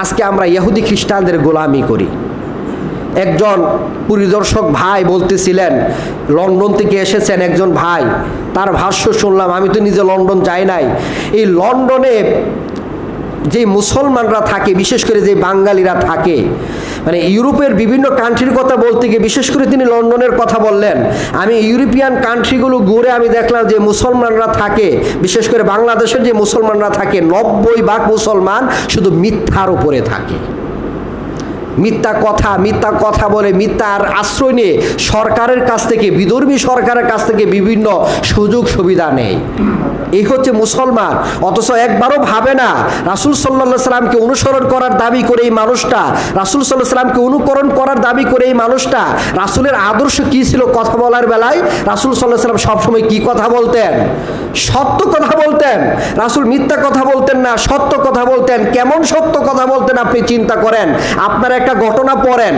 আজকে আমরা ইহুদি খ্রিস্টানদের গোলামি করি। একজন পরিদর্শক ভাই বলতেছিলেন, লন্ডন থেকে এসেছেন একজন ভাই, তার ভাষ্য শুনলাম। আমি তো নিজে লন্ডন যাই নাই। এই লন্ডনে যে মুসলমানরা থাকে, বিশেষ করে যে বাঙালিরা থাকে, মানে ইউরোপের বিভিন্ন কান্ট্রির কথা বলতে গিয়ে বিশেষ করে তিনি লন্ডনের কথা বললেন। আমি ইউরোপিয়ান কান্ট্রিগুলো ঘুরে আমি দেখলাম যে মুসলমানরা থাকে, বিশেষ করে বাংলাদেশের যে মুসলমানরা থাকে 90% মুসলমান শুধু মিথ্যার উপরে থাকে। মিথ্যা কথা বলে, মিথ্যার আশ্রয় নিয়ে সরকারের কাছ থেকে, বিধর্মী সরকারের কাছ থেকে বিভিন্ন সুযোগ সুবিধা নেই। এই হচ্ছে মুসলমান। অথচ একবারও ভাবে না রাসূল সাল্লাল্লাহু আলাইহি সাল্লামকে অনুসরণ করার দাবি করে এই মানুষটা, রাসূল সাল্লাল্লাহু আলাইহি সাল্লামকে অনুকরণ করার দাবি করে এই মানুষটা, রাসূলের আদর্শ কি ছিল কথা বলার বেলায়? রাসূল সাল্লাল্লাহু আলাইহি সাল্লাম সবসময় কি কথা বলতেন? সত্য কথা বলতেন। রাসূল মিথ্যা কথা বলতেন না, সত্য কথা বলতেন। কেমন সত্য কথা বলতেন আপনি চিন্তা করেন। আপনারা একটা ঘটনা পড়েন,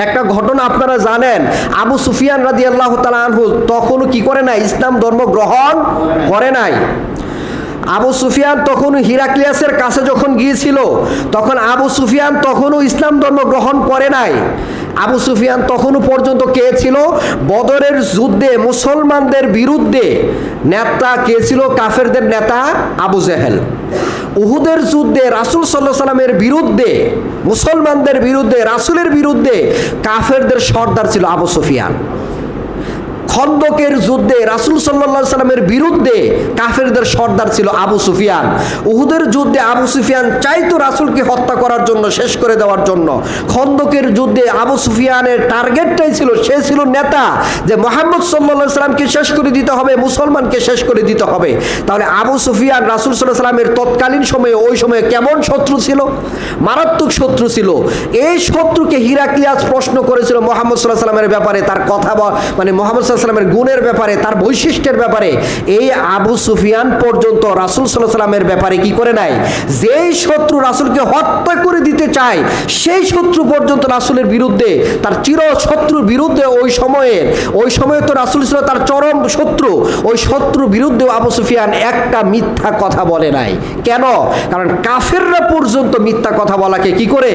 একটা ঘটনা আপনারা জানেন। আবু সুফিয়ান রাদিয়াল্লাহু তাআলা আনহু তখনও কি করে নাই? ইসলাম ধর্ম গ্রহণ করে নাই। আবু সুফিয়ান তখনও হিরাক্লিয়াসের কাছে যখন গিয়েছিল, তখন আবু সুফিয়ান তখনও ইসলাম ধর্ম গ্রহণ করে নাই। আবু সুফিয়ান তখনও পর্যন্ত কে ছিল? বদরের যুদ্ধে মুসলমানদের বিরুদ্ধে নেতা কে ছিল? কাফেরদের নেতা আবু জেহেল। উহুদের যুদ্ধে রাসূল সাল্লাল্লাহু আলাইহি সাল্লামের বিরুদ্ধে, মুসলমানদের বিরুদ্ধে, রাসূলের বিরুদ্ধে কাফেরদের সর্দার ছিল আবু সুফিয়ান। খন্দকের যুদ্ধে রাসূল সাল্লাল্লাহু আলাইহি সাল্লামের বিরুদ্ধে কাফেরদের সর্দার ছিল আবু সুফিয়ান। উহুদের যুদ্ধে আবু সুফিয়ান চাইতো রাসূলকে হত্যা করার জন্য, শেষ করে দেওয়ার জন্য। খন্দকের যুদ্ধে আবু সুফিয়ানের টার্গেটটাই ছিল, সে ছিল নেতা, যে মুহাম্মদ সাল্লাল্লাহু আলাইহি সাল্লামকে শেষ করে দিতে হবে, মুসলমানকে শেষ করে দিতে হবে। তাহলে আবু সুফিয়ান রাসূল সাল্লাল্লাহু আলাইহি সাল্লামের তৎকালীন সময়ে, ওই সময়ে কেমন শত্রু ছিল? মারাত্মক শত্রু ছিল। এই শত্রুকে হিরাক্লিয়াস প্রশ্ন করেছিল মুহাম্মদ সাল্লাল্লাহু আলাইহি সাল্লামের ব্যাপারে, তার কথা মানে মুহাম্মদ সাল্লাল্লাহু আলাইহি সাল্লামের গুণের ব্যাপারে, তার বৈশিষ্ট্যের ব্যাপারে। এই আবু সুফিয়ান পর্যন্ত রাসূল সাল্লাল্লাহু আলাইহি সাল্লামের ব্যাপারে কি করে নাই? যেই শত্রু রাসূলকে হত্যা করে দিতে চায়, সেই শত্রু পর্যন্ত রাসূলের বিরুদ্ধে, তার চির শত্রুর বিরুদ্ধে, ওই সময়ে তো রাসূল ছিল তার চরম শত্রু, ওই শত্রুর বিরুদ্ধে আবু সুফিয়ান একটা মিথ্যা কথা বলে নাই। কেন? কারণ কাফেররা পর্যন্ত মিথ্যা কথা বলাকে কি করে?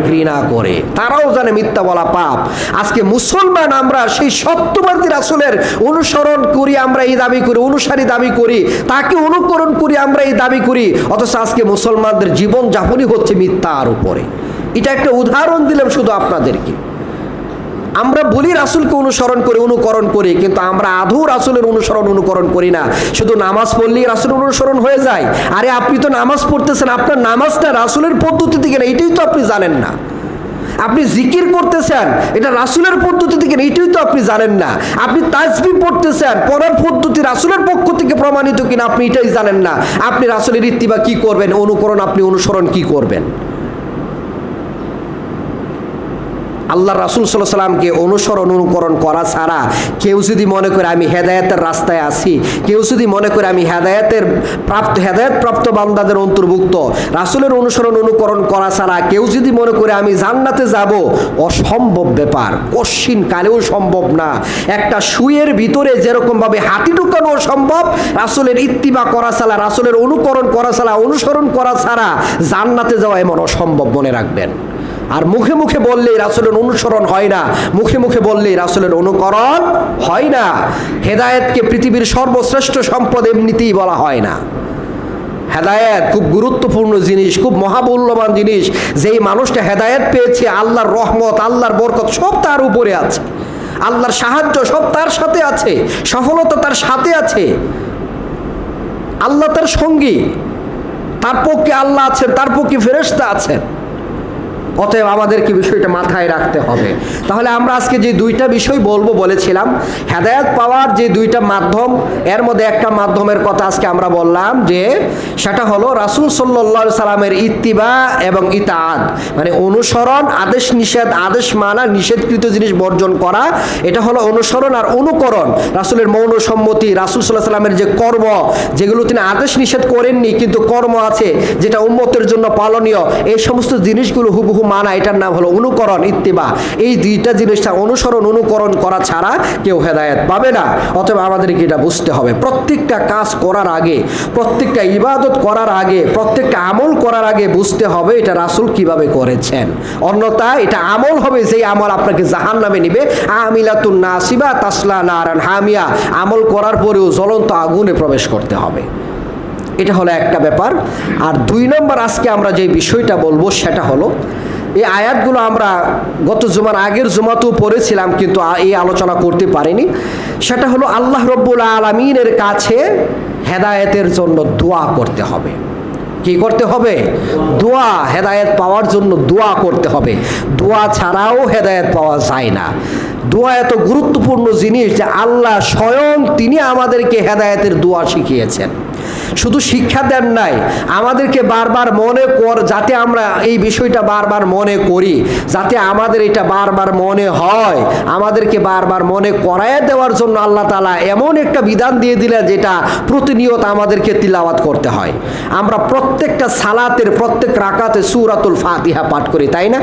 ঘৃণা করে। তারাও জানে মিথ্যা বলা পাপ। আজকে মুসলমান আমরা সেই সত্যবাদী রাসূলের অনুসরণ করি, আমরা এই দাবি করি, অনুসারী দাবি করি, তাকে অনুকরণ করি, আমরা এই দাবি করি। অথচ আজকে মুসলমানদের জীবন যাপনই হচ্ছে মিথ্যার উপরে। এটা একটা উদাহরণ দিলাম শুধু আপনাদেরকে। আমরা বলি রাসূলকে অনুসরণ করে, অনুকরণ করি, কিন্তু আমরা আদৌ রাসূলের অনুকরণ করি না। শুধু নামাজ পড়লেই রাসূলের অনুসরণ হয়ে যায়। আরে আপনি তো নামাজ পড়তেছেন, আপনার নামাজটা রাসূলের পদ্ধতি থেকে না, এটাই তো আপনি জানেন না। আপনি জিকির করতেছেন, এটা রাসূলের পদ্ধতি থেকে, এটাই তো আপনি জানেন না। আপনি তাসবিহ পড়তেছেন, পড়ার পদ্ধতি রাসূলের পক্ষ থেকে প্রমাণিত কিনা আপনি এটাই জানেন না। আপনি রাসূলের ইত্তিবা কি করবেন? আপনি অনুসরণ কি করবেন? আল্লাহ রাসূল সাল্লাল্লাহু আলাইহি সাল্লামকে অনুকরণ করা ছাড়া কেউ যদি মনে করে আমি হেদায়েতের রাস্তায় আছি, কেউ যদি মনে করে আমি হেদায়েতপ্রাপ্ত বান্দাদের অন্তর্ভুক্ত, রাসূলের অনুকরণ করা ছাড়া কেউ যদি মনে করে আমি জান্নাতে যাব, অসম্ভব ব্যাপার, কশ্চিন কালেও সম্ভব না। একটা সুয়ের ভিতরে যেরকম ভাবে হাতি ঢুকানো সম্ভব, রাসূলের ইত্তিবা করা ছাড়া, রাসূলের অনুকরণ করা ছাড়া, অনুসরণ করা ছাড়া জান্নাতে যাওয়া এমন অসম্ভব, মনে রাখবেন। আর মুখে মুখে বললেই রাসূলের অনুসরণ হয় না, মুখে মুখে বললেই রাসূলের অনুকরণ হয় না। হেদায়েতকে পৃথিবীর সর্বশ্রেষ্ঠ সম্পদ এমনিতেই বলা হয় না। হেদায়েত খুব গুরুত্বপূর্ণ জিনিস, খুব মহামূল্যবান জিনিস। যেই মানুষটা হেদায়েত পেয়েছে, আল্লাহর রহমত, আল্লাহর বরকত সব তার উপরে আছে, আল্লাহর সাহায্য সব তার সাথে আছে, সফলতা তার সাথে আছে, আল্লাহ তার সঙ্গী, তার পক্ষে আল্লাহ আছেন, তার পক্ষে ফেরেশতা আছেন। অতএব আমাদেরকে বিষয়টা মাথায় রাখতে হবে। তাহলে আমরা আজকে যে দুইটা বিষয় বলবো বলেছিলাম, হেদায়েত পাওয়ার যে দুইটা মাধ্যম, এর মধ্যে একটা মাধ্যমের কথা আজকে আমরা বললাম, যে সেটা হলো রাসূল সাল্লাল্লাহু আলাইহি সাল্লামের ইত্তিবা এবং ইতাআত, মানে অনুসরণ, আদেশ নিষেধ, আদেশ মানা, নিষেধকৃত জিনিস বর্জন করা, এটা হলো অনুসরণ। আর অনুকরণ, রাসূলের মৌন সম্মতি, রাসূল সাল্লাল্লাহু আলাইহি সাল্লামের যে কর্ম, যেগুলো তিনি আদেশ নিষেধ করেননি কিন্তু কর্ম আছে যেটা উম্মতের জন্য পালনীয়, এই সমস্ত জিনিসগুলো হুবহু মানা, এটার নাম হলো অনুকরণ, ইত্তিবা। এই দুইটা জিনিসটা অনুসরণ অনুকরণ করা ছাড়া কেউ হেদায়েত পাবে না। অতএব আমাদেরকে এটা বুঝতে হবে, প্রত্যেকটা কাজ করার আগে, প্রত্যেকটা ইবাদত করার আগে, প্রত্যেকটা আমল করার আগে বুঝতে হবে এটা রাসূল কিভাবে করেছেন। অন্যথায় এটা আমল হবে যেই আমল আপনাকে জাহান্নামে নিবে। আমিলাতুন নাসিবা তাসলা নারান হামিয়া, আমল করার পরেও জ্বলন্ত আগুনে প্রবেশ করতে হবে। এটা হলো একটা ব্যাপার। আর 2 নম্বর আজকে আমরা যে বিষয়টা বলবো সেটা হলো, এই আয়াতগুলো আমরা গত জুমার আগের জুমাতেও পড়েছিলাম কিন্তু এই আলোচনা করতে পারিনি। সেটা হলো আল্লাহ রব্বুল আলামিনের কাছে হেদায়েতের জন্য দোয়া করতে হবে। কি করতে হবে? দোয়া। হেদায়েত পাওয়ার জন্য দোয়া করতে হবে। দোয়া ছাড়াও হেদায়েত পাওয়া যায় না। দোয়া এত গুরুত্বপূর্ণ জিনিস যে আল্লাহ স্বয়ং তিনি আমাদেরকে হেদায়েতের দোয়া শিখিয়েছেন। শুধু শিক্ষা দেন নাই, আমাদেরকে বারবার মনে কর, যাতে আমরা এই বিষয়টা বারবার মনে করি, যাতে আমাদের এটা বারবার মনে হয়, আমাদেরকে বারবার মনে করায় দেওয়ার জন্য আল্লাহ তাআলা এমন একটা বিধান দিয়ে দিলেন যেটা প্রতিনিয়ত আমাদেরকে তিলাওয়াত করতে হয়। আমরা প্রত্যেকটা সালাতের প্রত্যেক রাকাতে সূরাতুল ফাতিহা পাঠ করি, তাই না?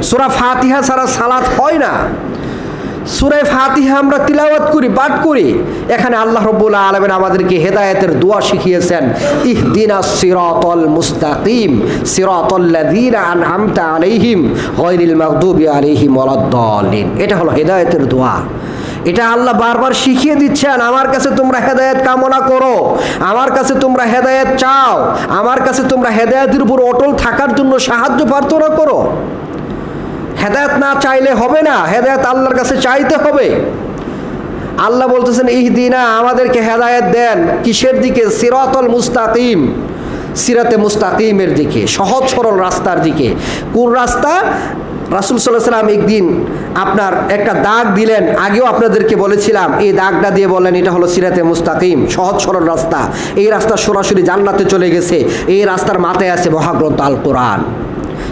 সূরা ফাতিহা ছাড়া সালাত হয় না। সূরা ফাতিহা আমরা তিলাওয়াত করি, পাঠ করি। এখানে আল্লাহ রাব্বুল আলামিন আমাদেরকে হেদায়েতের দোয়া শিখিয়েছেন, ইহদিনাস সিরাতাল মুস্তাকিম সিরাতাল লাযিনা আনআমতা আলাইহিম গায়রিল মাগদুবি আলাইহিম ওয়ালাদ-দাল্লিন। এটা হলো হেদায়েতের দোয়া। এটা আল্লাহ বারবার শিখিয়ে দিচ্ছেন, আমার কাছে তোমরা হেদায়েত কামনা করো, আমার কাছে তোমরা হেদায়েত চাও, আমার কাছে তোমরা হেদায়েতের উপর অটল থাকার জন্য সাহায্য প্রার্থনা করো। হেদায়েত না চাইলে হবে না, হেদায়েত আল্লাহর কাছে চাইতে হবে। আল্লাহ বলতেছেন ইহদিনা, আমাদেরকে হেদায়েত দেন কিসের দিকে? সিরাতাল মুস্তাকিম, সিরাতে মুস্তাকিমের দিকে, সহজ সরল রাস্তার দিকে। কোন রাস্তা? রাসূল সাল্লাল্লাহু আলাইহি ওয়াসাল্লাম একদিন আপনার একটা দাগ দিলেন, আগেও আপনাদেরকে বলেছিলাম, এই দাগটা দিয়ে বললেন এটা হলো সিরাতে মুস্তাকিম, সহজ সরল রাস্তা। এই রাস্তা সরাসরি জান্নাতে চলে গেছে। এই রাস্তার মাথায় আছে মহাগ্রন্থ আল কোরআন।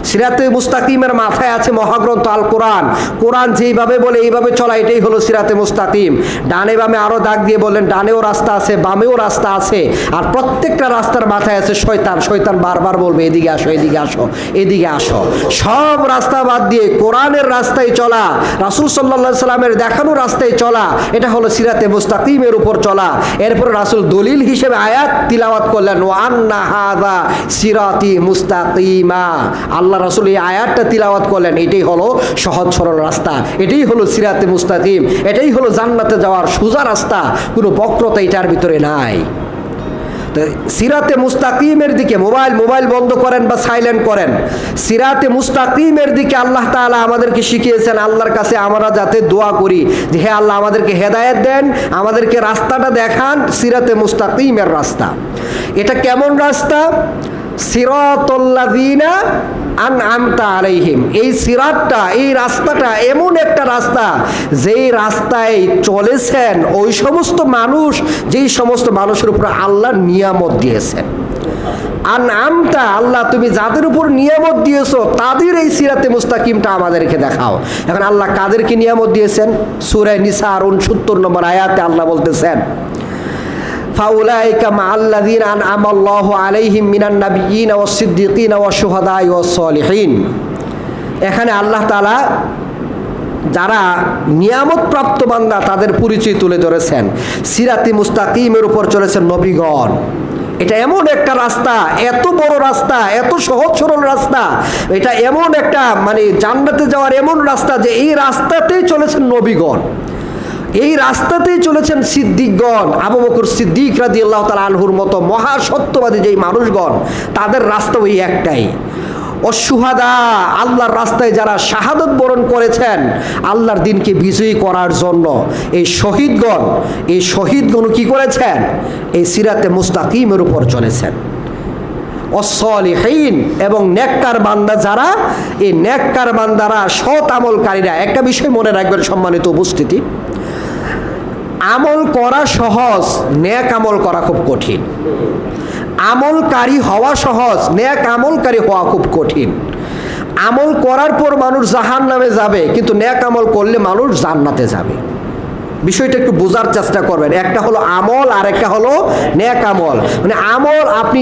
সিরাতে মুস্তাকিমের মাথায় আছে মহাগ্রন্থ আল কোরআন। কোরআন যেইভাবে বলে এইভাবে চলা, এটাই হলো সিরাতে মুস্তাকিম। ডানে বামে আরো দাগ দিয়ে বললেন ডানেও রাস্তা আছে, বামেও রাস্তা আছে। আর প্রত্যেকটা রাস্তার মাথায় আছে শয়তান। শয়তান বারবার বলবে এদিকে আসো, এদিকে আসো, এদিকে আসো। সব রাস্তা বাদ দিয়ে কোরআনের রাস্তায় চলা, রাসূল সাল্লাল্লাহু আলাইহি সাল্লামের দেখানো রাস্তায় চলা, এটা হলো সিরাতে মুস্তাকিমের উপর চলা। এরপর রাসূল দলিল হিসেবে আয়াত তিলাওয়াত করলেন, ওয়া আন্না হাযা সিরাতি মুস্তাকিমা। আল্লাহ রাসূল এই আয়াতটা তিলাওয়াত করলেন, এটাই হলো সহজ সরল রাস্তা, এটাই হলো সিরাতে মুস্তাকিম, এটাই হলো জান্নাতে যাওয়ার সোজা রাস্তা। কোনো বক্রতা এটার ভিতরে নাই। তো সিরাতে মুস্তাকিমের দিকে, মোবাইল বন্ধ করেন বা সাইলেন্ট করেন, সিরাতে মুস্তাকিমের দিকে আল্লাহ তাআলা আমাদেরকে শিখিয়েছেন। আল্লাহর কাছে আমরা যাতে দোয়া করি যে হে আল্লাহ আমাদেরকে হেদায়েত দেন, আমাদেরকে রাস্তাটা দেখান, সিরাতে মুস্তাকিমের রাস্তা। এটা কেমন রাস্তা? সিরাতাল লাযিনা আনআমতা আলাইহিম। এই সিরাতটা, এই রাস্তাটা এমন একটা রাস্তা যেই রাস্তায় চলেছেন ওই সমস্ত মানুষ, যেই সমস্ত মানুষের উপর আল্লাহ নিয়ামত দিয়েছেন। আনআমতা, আল্লাহ তুমি যাদের উপর নিয়ামত দিয়েছো তাদের এই সিরাতে মুস্তাকিমটা আমাদেরকে দেখাও। এখন আল্লাহ কাদেরকে নিয়ামত দিয়েছেন? সূরা নিসার 69 নম্বর আয়াতে আল্লাহ বলতেছেন, ফাউলাইকা মাআল্লাযীনা আনআমা আল্লাহু আলাইহিম মিনান নাবিয়্যিনা ওয়াস-সিদ্দীকিনা ওয়াশ-শুহাদা'i ওয়াস-সালিহিন। এখানে আল্লাহ তাআলা যারা নিয়ামত প্রাপ্ত বান্দা তাদের পরিচয় তুলে ধরেছেন। সিরাতে মুস্তাকিমের উপর চলেছেন নবীগণ। এটা এমন একটা রাস্তা, এত বড় রাস্তা, এত সহজ সরল রাস্তা, এটা এমন একটা মানে জান্নাতে যাওয়ার এমন রাস্তা যে এই রাস্তাতেই চলেছেন নবীগণ, এই রাস্তাতেই চলেছেন সিদ্দিকগণ। আবু বকর সিদ্দিক রাদিয়াল্লাহু তাআলা আনহুর মতো মহা সত্যবাদী যেই মানুষগণ, তাদের রাস্তা ওই একটাই। অশুহাদা, আল্লাহর রাস্তায় যারা শাহাদত বরণ করেছেন আল্লাহর দিনকে বিজয়ী করার জন্য, এই শহীদগণ কি করেছেন? এই সিরাতে মুস্তাকিমের উপর চলেছেন। অসলিহীন, এবং নেককার বান্দা যারা, এই নেককার বান্দারা, সৎ আমলকারীরা। একটা বিষয় মনে রাখবেন সম্মানিত উপস্থিতি, আমল করা সহজ, নেক আমল করা খুব কঠিন। আমলকারী হওয়া সহজ, নেক আমলকারী হওয়া খুব কঠিন। আমল করার পর মানুষ জাহান্নামে যাবে, কিন্তু নেক আমল করলে মানুষ জান্নাতে যাবে। বিষয়টা একটু বোঝার চেষ্টা করবেন। একটা হলো আমল, আর একটা হলো নেক আমল। মানে আমল, আপনি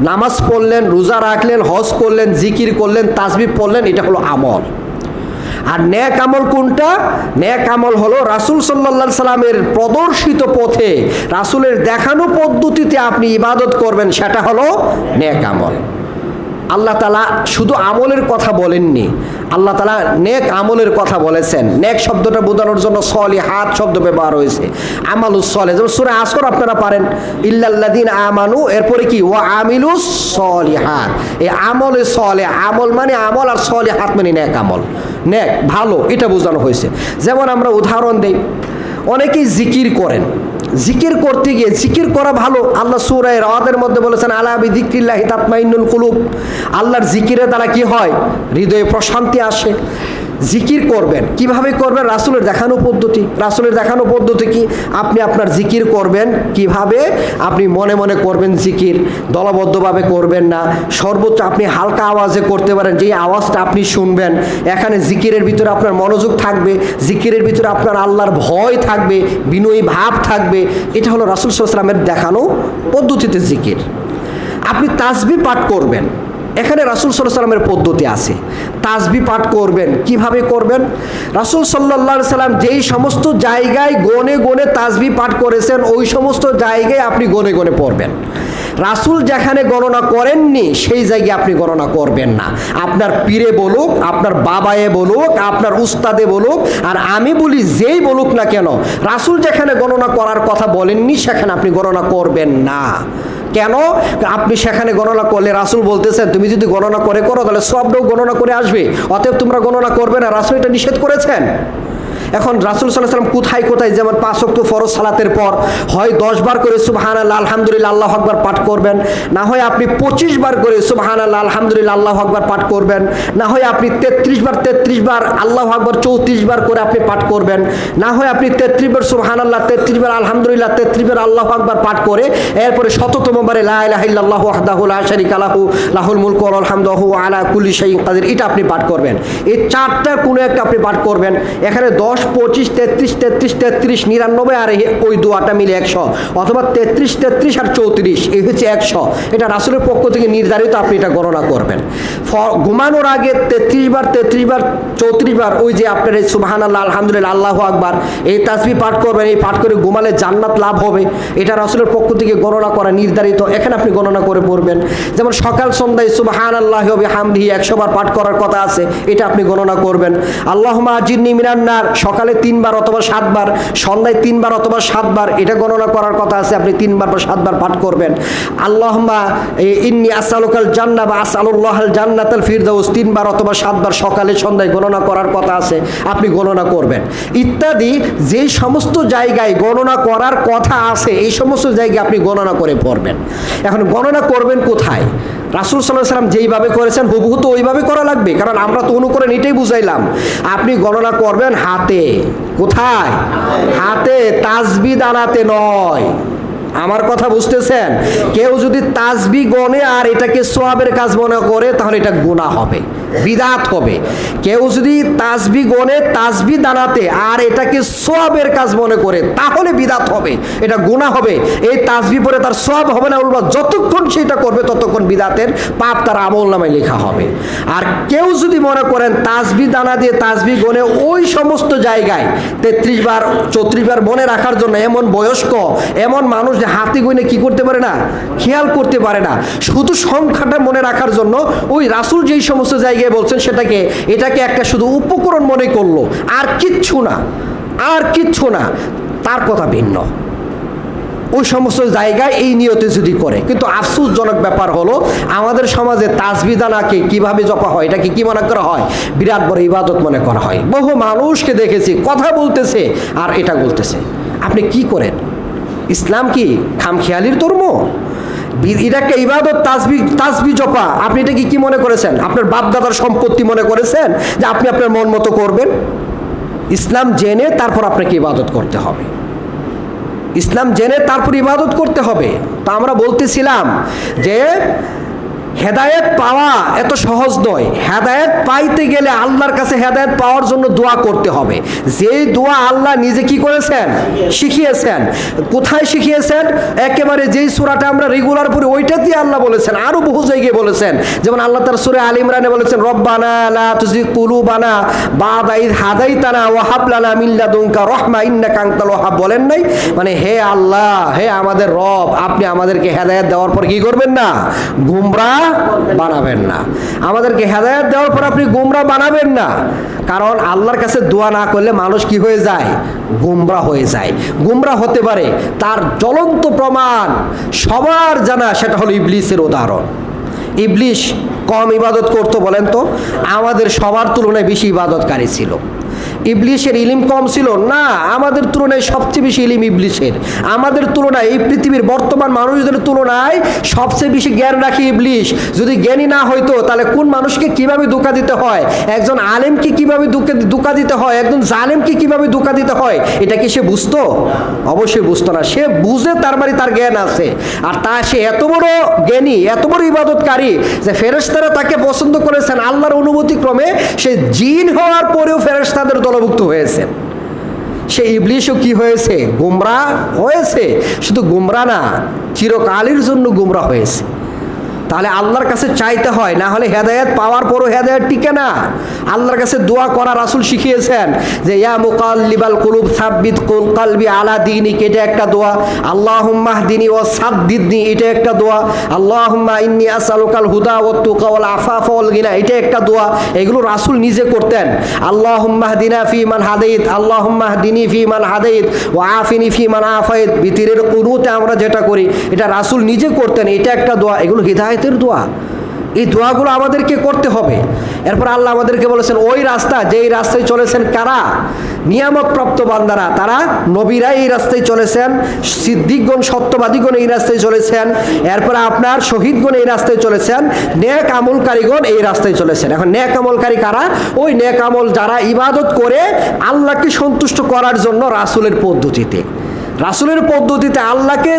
নামাজ পড়লেন, রোজা রাখলেন, হজ করলেন, জিকির করলেন, তাসবিহ পড়লেন, এটা হলো আমল। আর নেক আমল কোনটা? নেক আমল হলো রাসূল সাল্লাল্লাহু আলাইহি সাল্লামের প্রদর্শিত পথে, রাসূলের দেখানো পদ্ধতিতে আপনি ইবাদত করবেন, সেটা হলো নেক আমল। আল্লাহ তাআলা শুধু আমলের কথা বলেননি, আল্লাহ তাআলা নেক আমলের কথা বলেছেন। নেক শব্দটা বোঝানোর জন্য সলিহাত শব্দ ব্যবহার হয়েছে, আমালুস সলিহ। যেমন সূরা আসর আপনারা পারেন, ইল্লাল্লাযিনা আমানু, এরপরে কি? ওয়া আমিলুস সলিহাত। এই আমলে সলিহ, আমল মানে আমল, আর সলিহাত মানে নেক আমল, নেক ভালো, এটা বোঝানো হয়েছে। যেমন আমরা উদাহরণ দেই, অনেকেই জিকির করেন, জিকির করতে গিয়ে, জিকির করা ভালো, আল্লাহ সূরা রাদের মধ্যে বলেছেন আলা বিযিক্রিল্লাহি তাতমাইন্নুল কুলুব। আল্লাহর জিকিরের দ্বারা কি হয়? হৃদয়ে প্রশান্তি আসে। জিকির করবেন, কিভাবে করবেন? রাসূলের দেখানো পদ্ধতি। রাসূলের দেখানো পদ্ধতি কি? আপনি আপনার জিকির করবেন কিভাবে? আপনি মনে মনে করবেন জিকির, দলবদ্ধভাবে করবেন না। সর্বোচ্চ আপনি হালকা আওয়াজে করতে পারেন, যেই আওয়াজটা আপনি শুনবেন, এখানে জিকিরের ভিতরে আপনার মনোযোগ থাকবে, জিকিরের ভিতরে আপনার আল্লাহর ভয় থাকবে, বিনয়ী ভাব থাকবে। এটা হলো রাসূল সাল্লাল্লাহু আলাইহি ওয়াসাল্লামের দেখানো পদ্ধতিতে জিকির। আপনি তাসবিহ পাঠ করবেন, এখানে রাসূল সাল্লাল্লাহু আলাইহি ওয়াসাল্লামের পদ্ধতি আছে। তাসবিহ পাঠ করবেন, কিভাবে করবেন? রাসূল সাল্লাল্লাহু আলাইহি ওয়াসাল্লাম যেই সমস্ত জায়গায় গনে গনে তাসবিহ পাঠ করেছেন, ওই সমস্ত জায়গায় আপনি গনে গনে পড়বেন। রাসূল যেখানে গণনা করেননি, সেই জায়গায় আপনি গণনা করবেন না। আপনার পীরে বলুক, আপনার বাবায়ে বলুক, আপনার উস্তাদে বলুক, আর আমি বলি যেই বলুক না কেন, রাসূল যেখানে গণনা করার কথা বলেননি, সেখানে আপনি গণনা করবেন না। কেন? আপনি সেখানে গণনা করলে, রাসূল বলতেছেন তুমি যদি গণনা করে করো তাহলে সবটাও গণনা করে আসবে, অতএব তোমরা গণনা করবে না। রাসূল এটা নিষেধ করেছেন। এখন রাসূল সাল্লাল্লাহু আলাইহি ওয়াসাল্লাম কোথায় কোথায়, যেমন 5 ওয়াক্ত ফরজ সালাতের পর হয় 10 বার করে সুবহানাল্লাহ আলহামদুলিল্লাহ আল্লাহু আকবার পাঠ করবেন, না হয় আপনি 25 বার করে সুবহানাল্লাহ আলহামদুলিল্লাহ আল্লাহু আকবার পাঠ করবেন, না হয় আপনি 33 বার আল্লাহু আকবার 34 বার করে আপনি পাঠ করবেন, না হয় আপনি 33 বার সুবহানাল্লাহ, 33 বার আলহামদুলিল্লাহ, 33 বার আল্লাহু আকবার পাঠ করে এরপরে 100তম বারে লা ইলাহা ইল্লাল্লাহু ওয়াহদাহু লা শারীকা লাহু লাহুল মুলকু ওয়া লাহুল হামদু ওয়া হুয়া আলা কুল্লি শাইইন কাদির, এটা আপনি পাঠ করবেন। এই চারটার কোনো একটা আপনি পাঠ করবেন। এখানে 10, 25, 33, 33, 33, 99 আর ওই দোয়াটা মিলে 100, অথবা 33, 33 আর 34, এই হচ্ছে 100। এটা রাসূলের পক্ষ থেকে নির্ধারিত, আপনি এটা গণনা করবেন। ঘুমানোর আগে 33 বার 34 বার ওই যে আপনার এই সুবহানাল্লাহ আলহামদুলিল্লাহ আল্লাহু আকবার এই তাসবিহ পাঠ করবেন। এই পাঠ করে ঘুমালে জান্নাত লাভ হবে, এটা রাসূলের পক্ষ থেকে গণনা করা নির্ধারিত, এখানে আপনি গণনা করে পড়বেন। যেমন সকাল সন্ধ্যায় সুবহানাল্লাহি ওয়া বিহামদিহি 100 বার পাঠ করার কথা আছে, এটা আপনি গণনা করবেন। আল্লাহুম্মা আজিরনি মিনান নার সকালে 3 বার অথবা 7 বার, সন্ধ্যায় 3 বার অথবা 7 বার, এটা গণনা করার কথা আছে, আপনি 3 বার বা 7 বার পাঠ করবেন। আল্লাহুম্মা ইন্নী আসআলুকাল জান্নাহ বা আসআলুল্লাহাল জান্নাতাল ফিরদাউস 3 বার অথবা 7 বার সকালে সন্ধ্যায় গণনা করার কথা আছে, আপনি গণনা করবেন। ইত্যাদি যে সমস্ত জায়গায় গণনা করার কথা আছে, এই সমস্ত জায়গায় আপনি গণনা করে পড়বেন। এখন গণনা করবেন কোথায়? রাসূল সাল্লাল্লাহু আলাইহি ওয়াসাল্লাম যেইভাবে করেছেন হুবহু তো ওইভাবে করা লাগবে, কারণ আমরা তো অনুকরণ, এটাই বুঝাইলাম। আপনি গণনা করবেন হাতে। কোথায়? হাতে, তাসবিহ দানাতে নয়। আমার কথা বুঝতেছেন? কেউ যদি তাসবিহ গনে আর এটাকে সওয়াবের কাজ মনে করে, তাহলে এটা গুনাহ হবে, বিদআত হবে। কেউ যদি তাসবিহ গনে তাসবিহ দানাতে আর এটাকে সওয়াবের কাজ মনে করে, তাহলে বিদআত হবে, এটা গুনাহ হবে। এই তাসবিহ পড়ে তার সওয়াব হবে না, উল্টো যতক্ষণ সেটা করবে ততক্ষণ বিদআতের পাপ তার আমলনামায় লেখা হবে। আর কেউ যদি মনে করেন তাসবিহ দানা দিয়ে তাসবিহ গনে ওই সমস্ত জায়গায় 33 বার 34 বার মনে রাখার জন্য, এমন বয়স্ক এমন মানুষ যে হাতে গুনে কি করতে পারে না, খেয়াল করতে পারে না, শুধু সংখ্যাটা মনে রাখার জন্য ওই রাসূল যেই সমস্ত জায়গায় বলছেন এটাকে একটা শুধু উপকরণ মনে করলো, আর কিচ্ছু না, আর কিচ্ছু না, তার কথা ভিন্ন। ওই সমস্ত জায়গায় এই নিয়তে যদি করে। কিন্তু আফসোসজনক ব্যাপার হলো আমাদের সমাজে তাসবিহ দানাকে কিভাবে জপা হয়, এটাকে কি মনে করা হয়? বিরাট বড় ইবাদত মনে করা হয়। বহু মানুষকে দেখেছি কথা বলতেছে আর এটা বলতেছে। আপনি কি করেন? ইসলাম কি খামখেয়ালির ধর্ম? এটা একটা ইবাদত, তাসবিহ জপা। আপনি এটা কি মনে করেছেন? আপনার বাপ দাদার সম্পত্তি মনে করেছেন যে আপনি আপনার মন মতো করবেন? ইসলাম জেনে তারপর আপনাকে ইবাদত করতে হবে। ইসলাম জেনে তারপর ইবাদত করতে হবে। তা আমরা বলতেছিলাম যে হেদায়েত পাওয়া এত সহজ নয়। হেদায়েত পাইতে গেলে আল্লাহর কাছে হেদায়েত পাওয়ার জন্য দোয়া করতে হবে। যেই দোয়া আল্লাহ নিজে কি করেছেন? শিখিয়েছেন। কোথায় শিখিয়েছেন? একেবারে যেই সূরাটা আমরা রেগুলার পড়ি ওইটাতেই আল্লাহ বলেছেন। আরো বহু জায়গায় বলেছেন। যেমন আল্লাহ তার সূরা আল ইমরানে বলেছেন, রব্বানা লা তুযিগ কুলুবানা বা'দা ইয হাদাইতানা ওয়া হাব লানা মিন লাদুনকা রাহমা ইন্নাকা আনতাল ওয়াহ্হাব বলেন নাই? মানে হে আল্লাহ, হে আমাদের রব, আপনি আমাদেরকে হেদায়েত দেওয়ার পর কি করবেন না? গুমরাহ বানাবেন না। আমাদেরকে হেদায়েত দেওয়ার পর আপনি গুমরাহ বানাবেন না। কারণ আল্লাহর কাছে দোয়া না করলে মানুষ কি হয়ে যায়? গুমরাহ হয়ে যায়। গুমরাহ হতে পারে, তার জ্বলন্ত প্রমাণ সবার জানা, সেটা হলো ইবলিসের উদাহরণ। ইবলিস কম ইবাদত করতো বলেন তো? আমাদের সবার তুলনায় বেশি ইবাদতকারী ছিল। ইবলিসের ইলিম কম ছিল না, আমাদের তুলনায় সবচেয়ে বেশি ইলিম ইবলিসের। আমাদের তুলনায়, এই পৃথিবীর বর্তমান মানুষদের তুলনায় সবচেয়ে বেশি জ্ঞান রাখে ইবলিস। যদি জ্ঞানী না হইতো তাহলে কোন মানুষকে কিভাবে ধোঁকা দিতে হয়, একজন আলেমকে কিভাবে ধোঁকা দিতে হয়, একজন জালেমকে কিভাবে ধোঁকা দিতে হয়, এটা কি সে বুঝতো? অবশ্যই বুঝতো না। সে বুঝে, তার মানে তার জ্ঞান আছে। আর সে এত বড় জ্ঞানী, এত বড় ইবাদতকারী যে ফেরেশতারা তাকে পছন্দ করেছেন। আল্লাহর অনুমতি ক্রমে সে জিন হওয়ার পরেও ফেরেশতাদের দলভুক্ত হয়েছে। সে ইবলিসও কি হয়েছে? গুমরাহ হয়েছে। শুধু গুমরাহ না, চিরকালের জন্য গুমরাহ হয়েছে। তাহলে আল্লাহর কাছে চাইতে হয়, না হলে হেদায়েত পাওয়ার পরও হেদায়েত টিকে না। আল্লাহর কাছে দোয়া করা রাসূল শিখিয়েছেন যে ইয়া মুকাল্লিবাল কুলুব সাব্বিত কলবি আলা দীনিক, এটা একটা দোয়া। আল্লাহুম্মা হদিনি ওয়া সাদ্দিদনি, এটা একটা দোয়া। আল্লাহুম্মা ইন্নী আসআলুকাল হুদা ওয়াত তুকা ওয়াল আফাফা ওয়াল গিনা, এটা একটা দোয়া। এগুলো রাসূল নিজে করতেন। আল্লাহুম্মা হদিনা ফিমান হাদাইত, আল্লাহুম্মা হদিনি ফিমান হাদাইত ওয়া আফিনি ফিমান আফাইত। বিতিরের কুনুতে আমরা যেটা করি এটা রাসূল নিজে করতেন, এটা একটা দোয়া। এগুলো হিদায়াতের দোয়া। এই দোয়াগুলো আমাদেরকে করতে হবে। এরপর আল্লাহ আমাদেরকে বলেছেন ওই রাস্তা, যেই রাস্তায় চলেছেন কারা? নিয়ামত প্রাপ্ত বান্দারা, তারা নবীরা এই রাস্তায় চলেছেন, সিদ্দিকগণ সত্যবাদীগণ এই রাস্তায় চলেছেন, এরপরে আপনার শহীদগণ এই রাস্তায় চলেছেন, নেক আমলকারীগণ এই রাস্তায় চলেছেন। এখন নেক আমলকারী কারা? ওই নেক আমল যারা ইবাদত করে আল্লাহকে সন্তুষ্ট করার জন্য রাসূলের পদ্ধতিতে, রাসূলের পদ্ধতিতে আল্লাহকে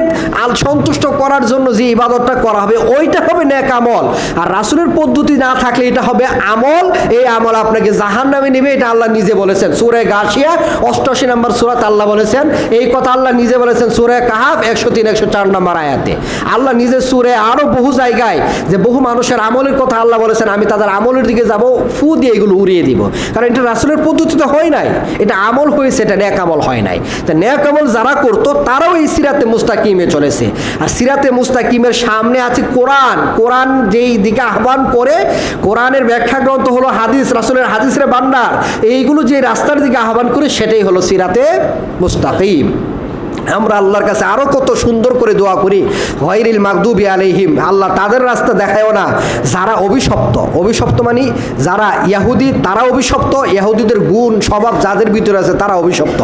সন্তুষ্ট করার জন্য যে ইবাদতটা করা হবে ওইটা হবে নেক আমল। আর রাসূলের পদ্ধতি না থাকলে এটা হবে আমল। এই আমল আপনাকে জাহান্নামে নেবে, এটা আল্লাহ নিজে বলেছেন। সূরা গাশিয়া 88 নম্বর সূরাতে আল্লাহ বলেছেন এই কথা। আল্লাহ নিজে বলেছেন সূরা কাহাফ 103 104 নম্বর আয়াতে। আল্লাহ নিজে সূরা আরো বহু জায়গায় যে বহু মানুষের আমলের কথা আল্লাহ বলেছেন আমি তাদের আমলের দিকে যাব, ফু দিয়ে এগুলো উড়িয়ে দিব। কারণ এটা রাসূলের পদ্ধতিতে হয় নাই, এটা আমল হয়েছে, এটা নেক আমল হয় নাই। তো নেক আমল যারা করতো তারাও এই সিরাতে মুস্তাকিমে চলেছে। আর সিরাতে মুস্তাকিমের সামনে আছে কোরআন। কোরআন যেই দিকে আহ্বান করে, কোরআনের ব্যাখ্যা গ্রন্থ হলো হাদিস, রাসূলের হাদিসের ভান্ডার। এইগুলো যে রাস্তার দিকে আহ্বান করে সেটাই হলো সিরাতে মুস্তাকিম। আমরা আল্লাহর কাছে আরো কত সুন্দর করে দোয়া করি, গায়রিল মাগদুবি আলাইহিম, আল্লাহ তাদের রাস্তা দেখায়ও না যারা অভিশপ্ত। অভিশপ্ত মানে যারা ইহুদি তারা অভিশপ্ত। ইহুদিদের গুণ স্বভাব যাদের ভিতরে আছে তারা অভিশপ্ত।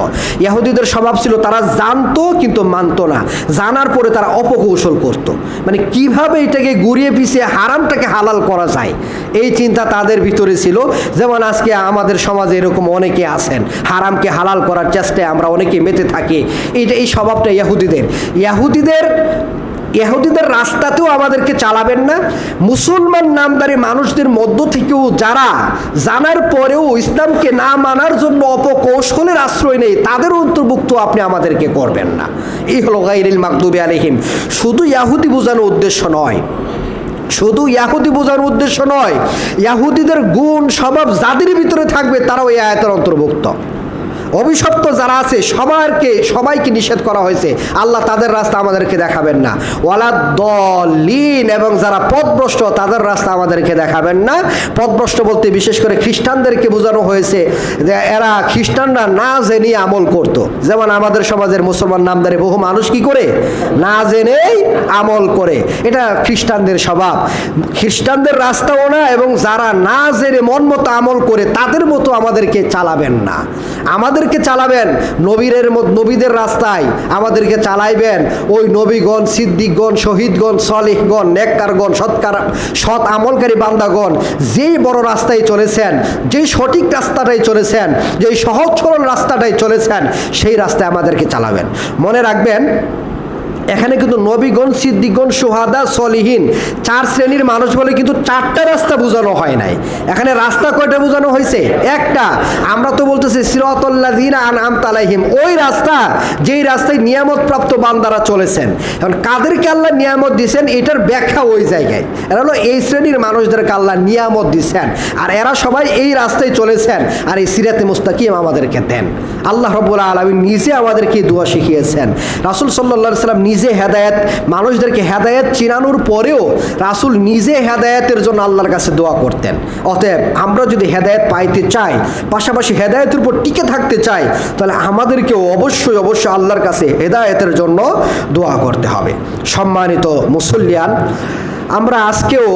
ইহুদিদের স্বভাব ছিল তারা জানতো কিন্তু মানতো না, জানার পরে তারা অপকৌশল করত। মানে কিভাবে এটাকে ঘুরিয়ে পিছিয়ে হারামটাকে হালাল করা যায় এই চিন্তা তাদের ভিতরে ছিল। যেমন আজকে আমাদের সমাজে এরকম অনেকে আছেন, হারামকে হালাল করার চেষ্টায় আমরা অনেকে মেতে থাকি। এই স্বভাবটা ইহুদিদের রাস্তাতেও আমাদেরকে চালাবেন না। মুসলমান নামদারি মানুষদের মধ্য থেকেও যারা জানার পরেও ইসলামকে না মানার জন্য অপকৌশলের আশ্রয় নেই তাদের অন্তর্ভুক্ত আপনি আমাদেরকে করবেন না। এই হলো গায়রিল মাগদুবি আলাইহিম। শুধু ইহুদি বোঝানোর উদ্দেশ্য নয়, শুধু ইহুদি বোঝানোর উদ্দেশ্য নয়, ইহুদিদের গুণ স্বভাব যাদের ভিতরে থাকবে তারাও এই আয়াতের অন্তর্ভুক্ত। অভিশপ্ত যারা আছে সবাইকে নিষেধ করা হয়েছে, আল্লাহ তাদের রাস্তা আমাদেরকে দেখাবেন না। ওয়ালাদ-দাল্লিন, এবং যারা পথভ্রষ্ট তাদের রাস্তা আমাদেরকে দেখাবেন না। পথভ্রষ্ট বলতে বিশেষ করে খ্রিস্টানদেরকে বোঝানো হয়েছে যে এরা খ্রিস্টানরা না জেনে আমল করত। যেমন আমাদের সমাজের মুসলমান নামদারি বহু মানুষ কি করে? না জেনেই আমল করে। এটা খ্রিস্টানদের স্বভাব। খ্রিস্টানদের রাস্তাও না, এবং যারা না জেনে মন মতো আমল করে তাদের মতো আমাদেরকে চালাবেন না। আমাদেরকে আমাদেরকে চালাবেন নবীদের রাস্তায় আমাদেরকে চালাইবেন। ওই নবীগণ, সিদ্দিকগণ, শহীদগণ, সলিহগণ, নেককারগণ, সৎ আমলকারী বান্দাগণ যেই বড় রাস্তায় চলেছেন, যেই সঠিক রাস্তাটাই চলেছেন, যেই সহজ সরল রাস্তাটাই চলেছেন, সেই রাস্তায় আমাদেরকে চালাবেন। মনে রাখবেন, এখানে কিন্তু নবীগণ, সিদ্দিকগণ, সুহাদা, সলিহীন 4 শ্রেণীর মানুষ বলে কিন্তু 4টা রাস্তা বোঝানো হয় নাই। এখানে রাস্তা কয়টা বোঝানো হয়েছে? একটা। আমরা তো বলতেছি সিরাতাল্লাযীনা আনআমতা আলাইহিম, ওই রাস্তা যেই রাস্তায় নিয়ামতপ্রাপ্ত বান্দারা চলেছেন। এখন কাদেরকে আল্লাহ নিয়ামত দিয়েছেন এটার ব্যাখ্যা ওই জায়গায়। এরা হলো এই শ্রেণীর মানুষদেরকে আল্লাহ নিয়ামত দিয়েছেন, আর এরা সবাই এই রাস্তায় চলেছেন। আর এই সিরাতে মুস্তাকিম আমাদেরকে দেন। আল্লাহ রাব্বুল আলামিন নিজে আমাদেরকে দোয়া শিখিয়েছেন। রাসূল সাল্লাল্লাহু আলাইহি সাল্লাম নিজে হেদায়েত, মানুষদেরকে হেদায়েত চিনানোর পরেও রাসূল নিজে হেদায়েতের জন্য আল্লাহর কাছে দোয়া করতেন। অতএব আমরা যদি হেদায়েত পাইতে চাই, পাশাপাশি হেদায়েতের উপর টিকে থাকতে চাই, তাহলে আমাদেরকেও অবশ্যই আল্লাহর কাছে হেদায়েতের জন্য দোয়া করতে হবে। সম্মানিত মুসল্লিয়ান, আমরা আজকেও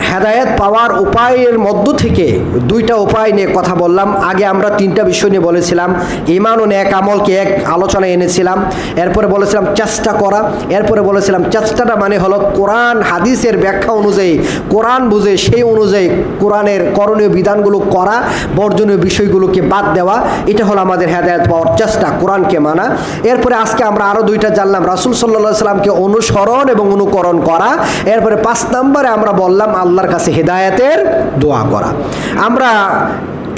হেদায়েত পাওয়ার উপায়ের মধ্য থেকে 2টা উপায় নিয়ে কথা বললাম। আগে আমরা 3টা বিষয় নিয়ে বলেছিলাম। ঈমান ও নেক আমলকে এক আলোচনায় এনেছিলাম। এরপরে বলেছিলাম চেষ্টা করা। এরপরে বলেছিলাম চেষ্টাটা মানে হলো কোরআন হাদিসের ব্যাখ্যা অনুযায়ী, কোরআন বুঝে সেই অনুযায়ী কোরআনের করণীয় বিধানগুলো করা, বর্জনীয় বিষয়গুলোকে বাদ দেওয়া। এটা হলো আমাদের হেদায়েত পাওয়ার চেষ্টা, কোরআনকে মানা। এরপরে আজকে আমরা আরও 2টা জানলাম, রাসূল সাল্লাল্লাহু আলাইহি সাল্লামকে অনুসরণ এবং অনুকরণ করা। এরপরে 5 নম্বরে আমরা বললাম আল্লাহর কাছে হেদায়েতের দোয়া করা। আমরা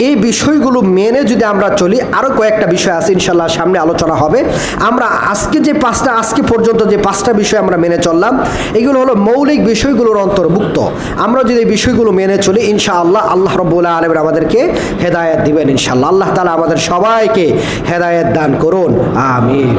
এই বিষয়গুলো মেনে যদি আমরা চলি, আরও কয়েকটা বিষয় আছে ইনশাল্লাহ সামনে আলোচনা হবে। আমরা আজকে পর্যন্ত যে 5টা বিষয় আমরা মেনে চললাম, এগুলো হলো মৌলিক বিষয়গুলোর অন্তর্ভুক্ত। আমরা যদি এই বিষয়গুলো মেনে চলি, ইনশাআল্লাহ আল্লাহ রাব্বুল আলামিন আমাদেরকে হেদায়েত দিবেন ইনশাআল্লাহ। আল্লাহ তাআলা আমাদের সবাইকে হেদায়েত দান করুন, আমিন।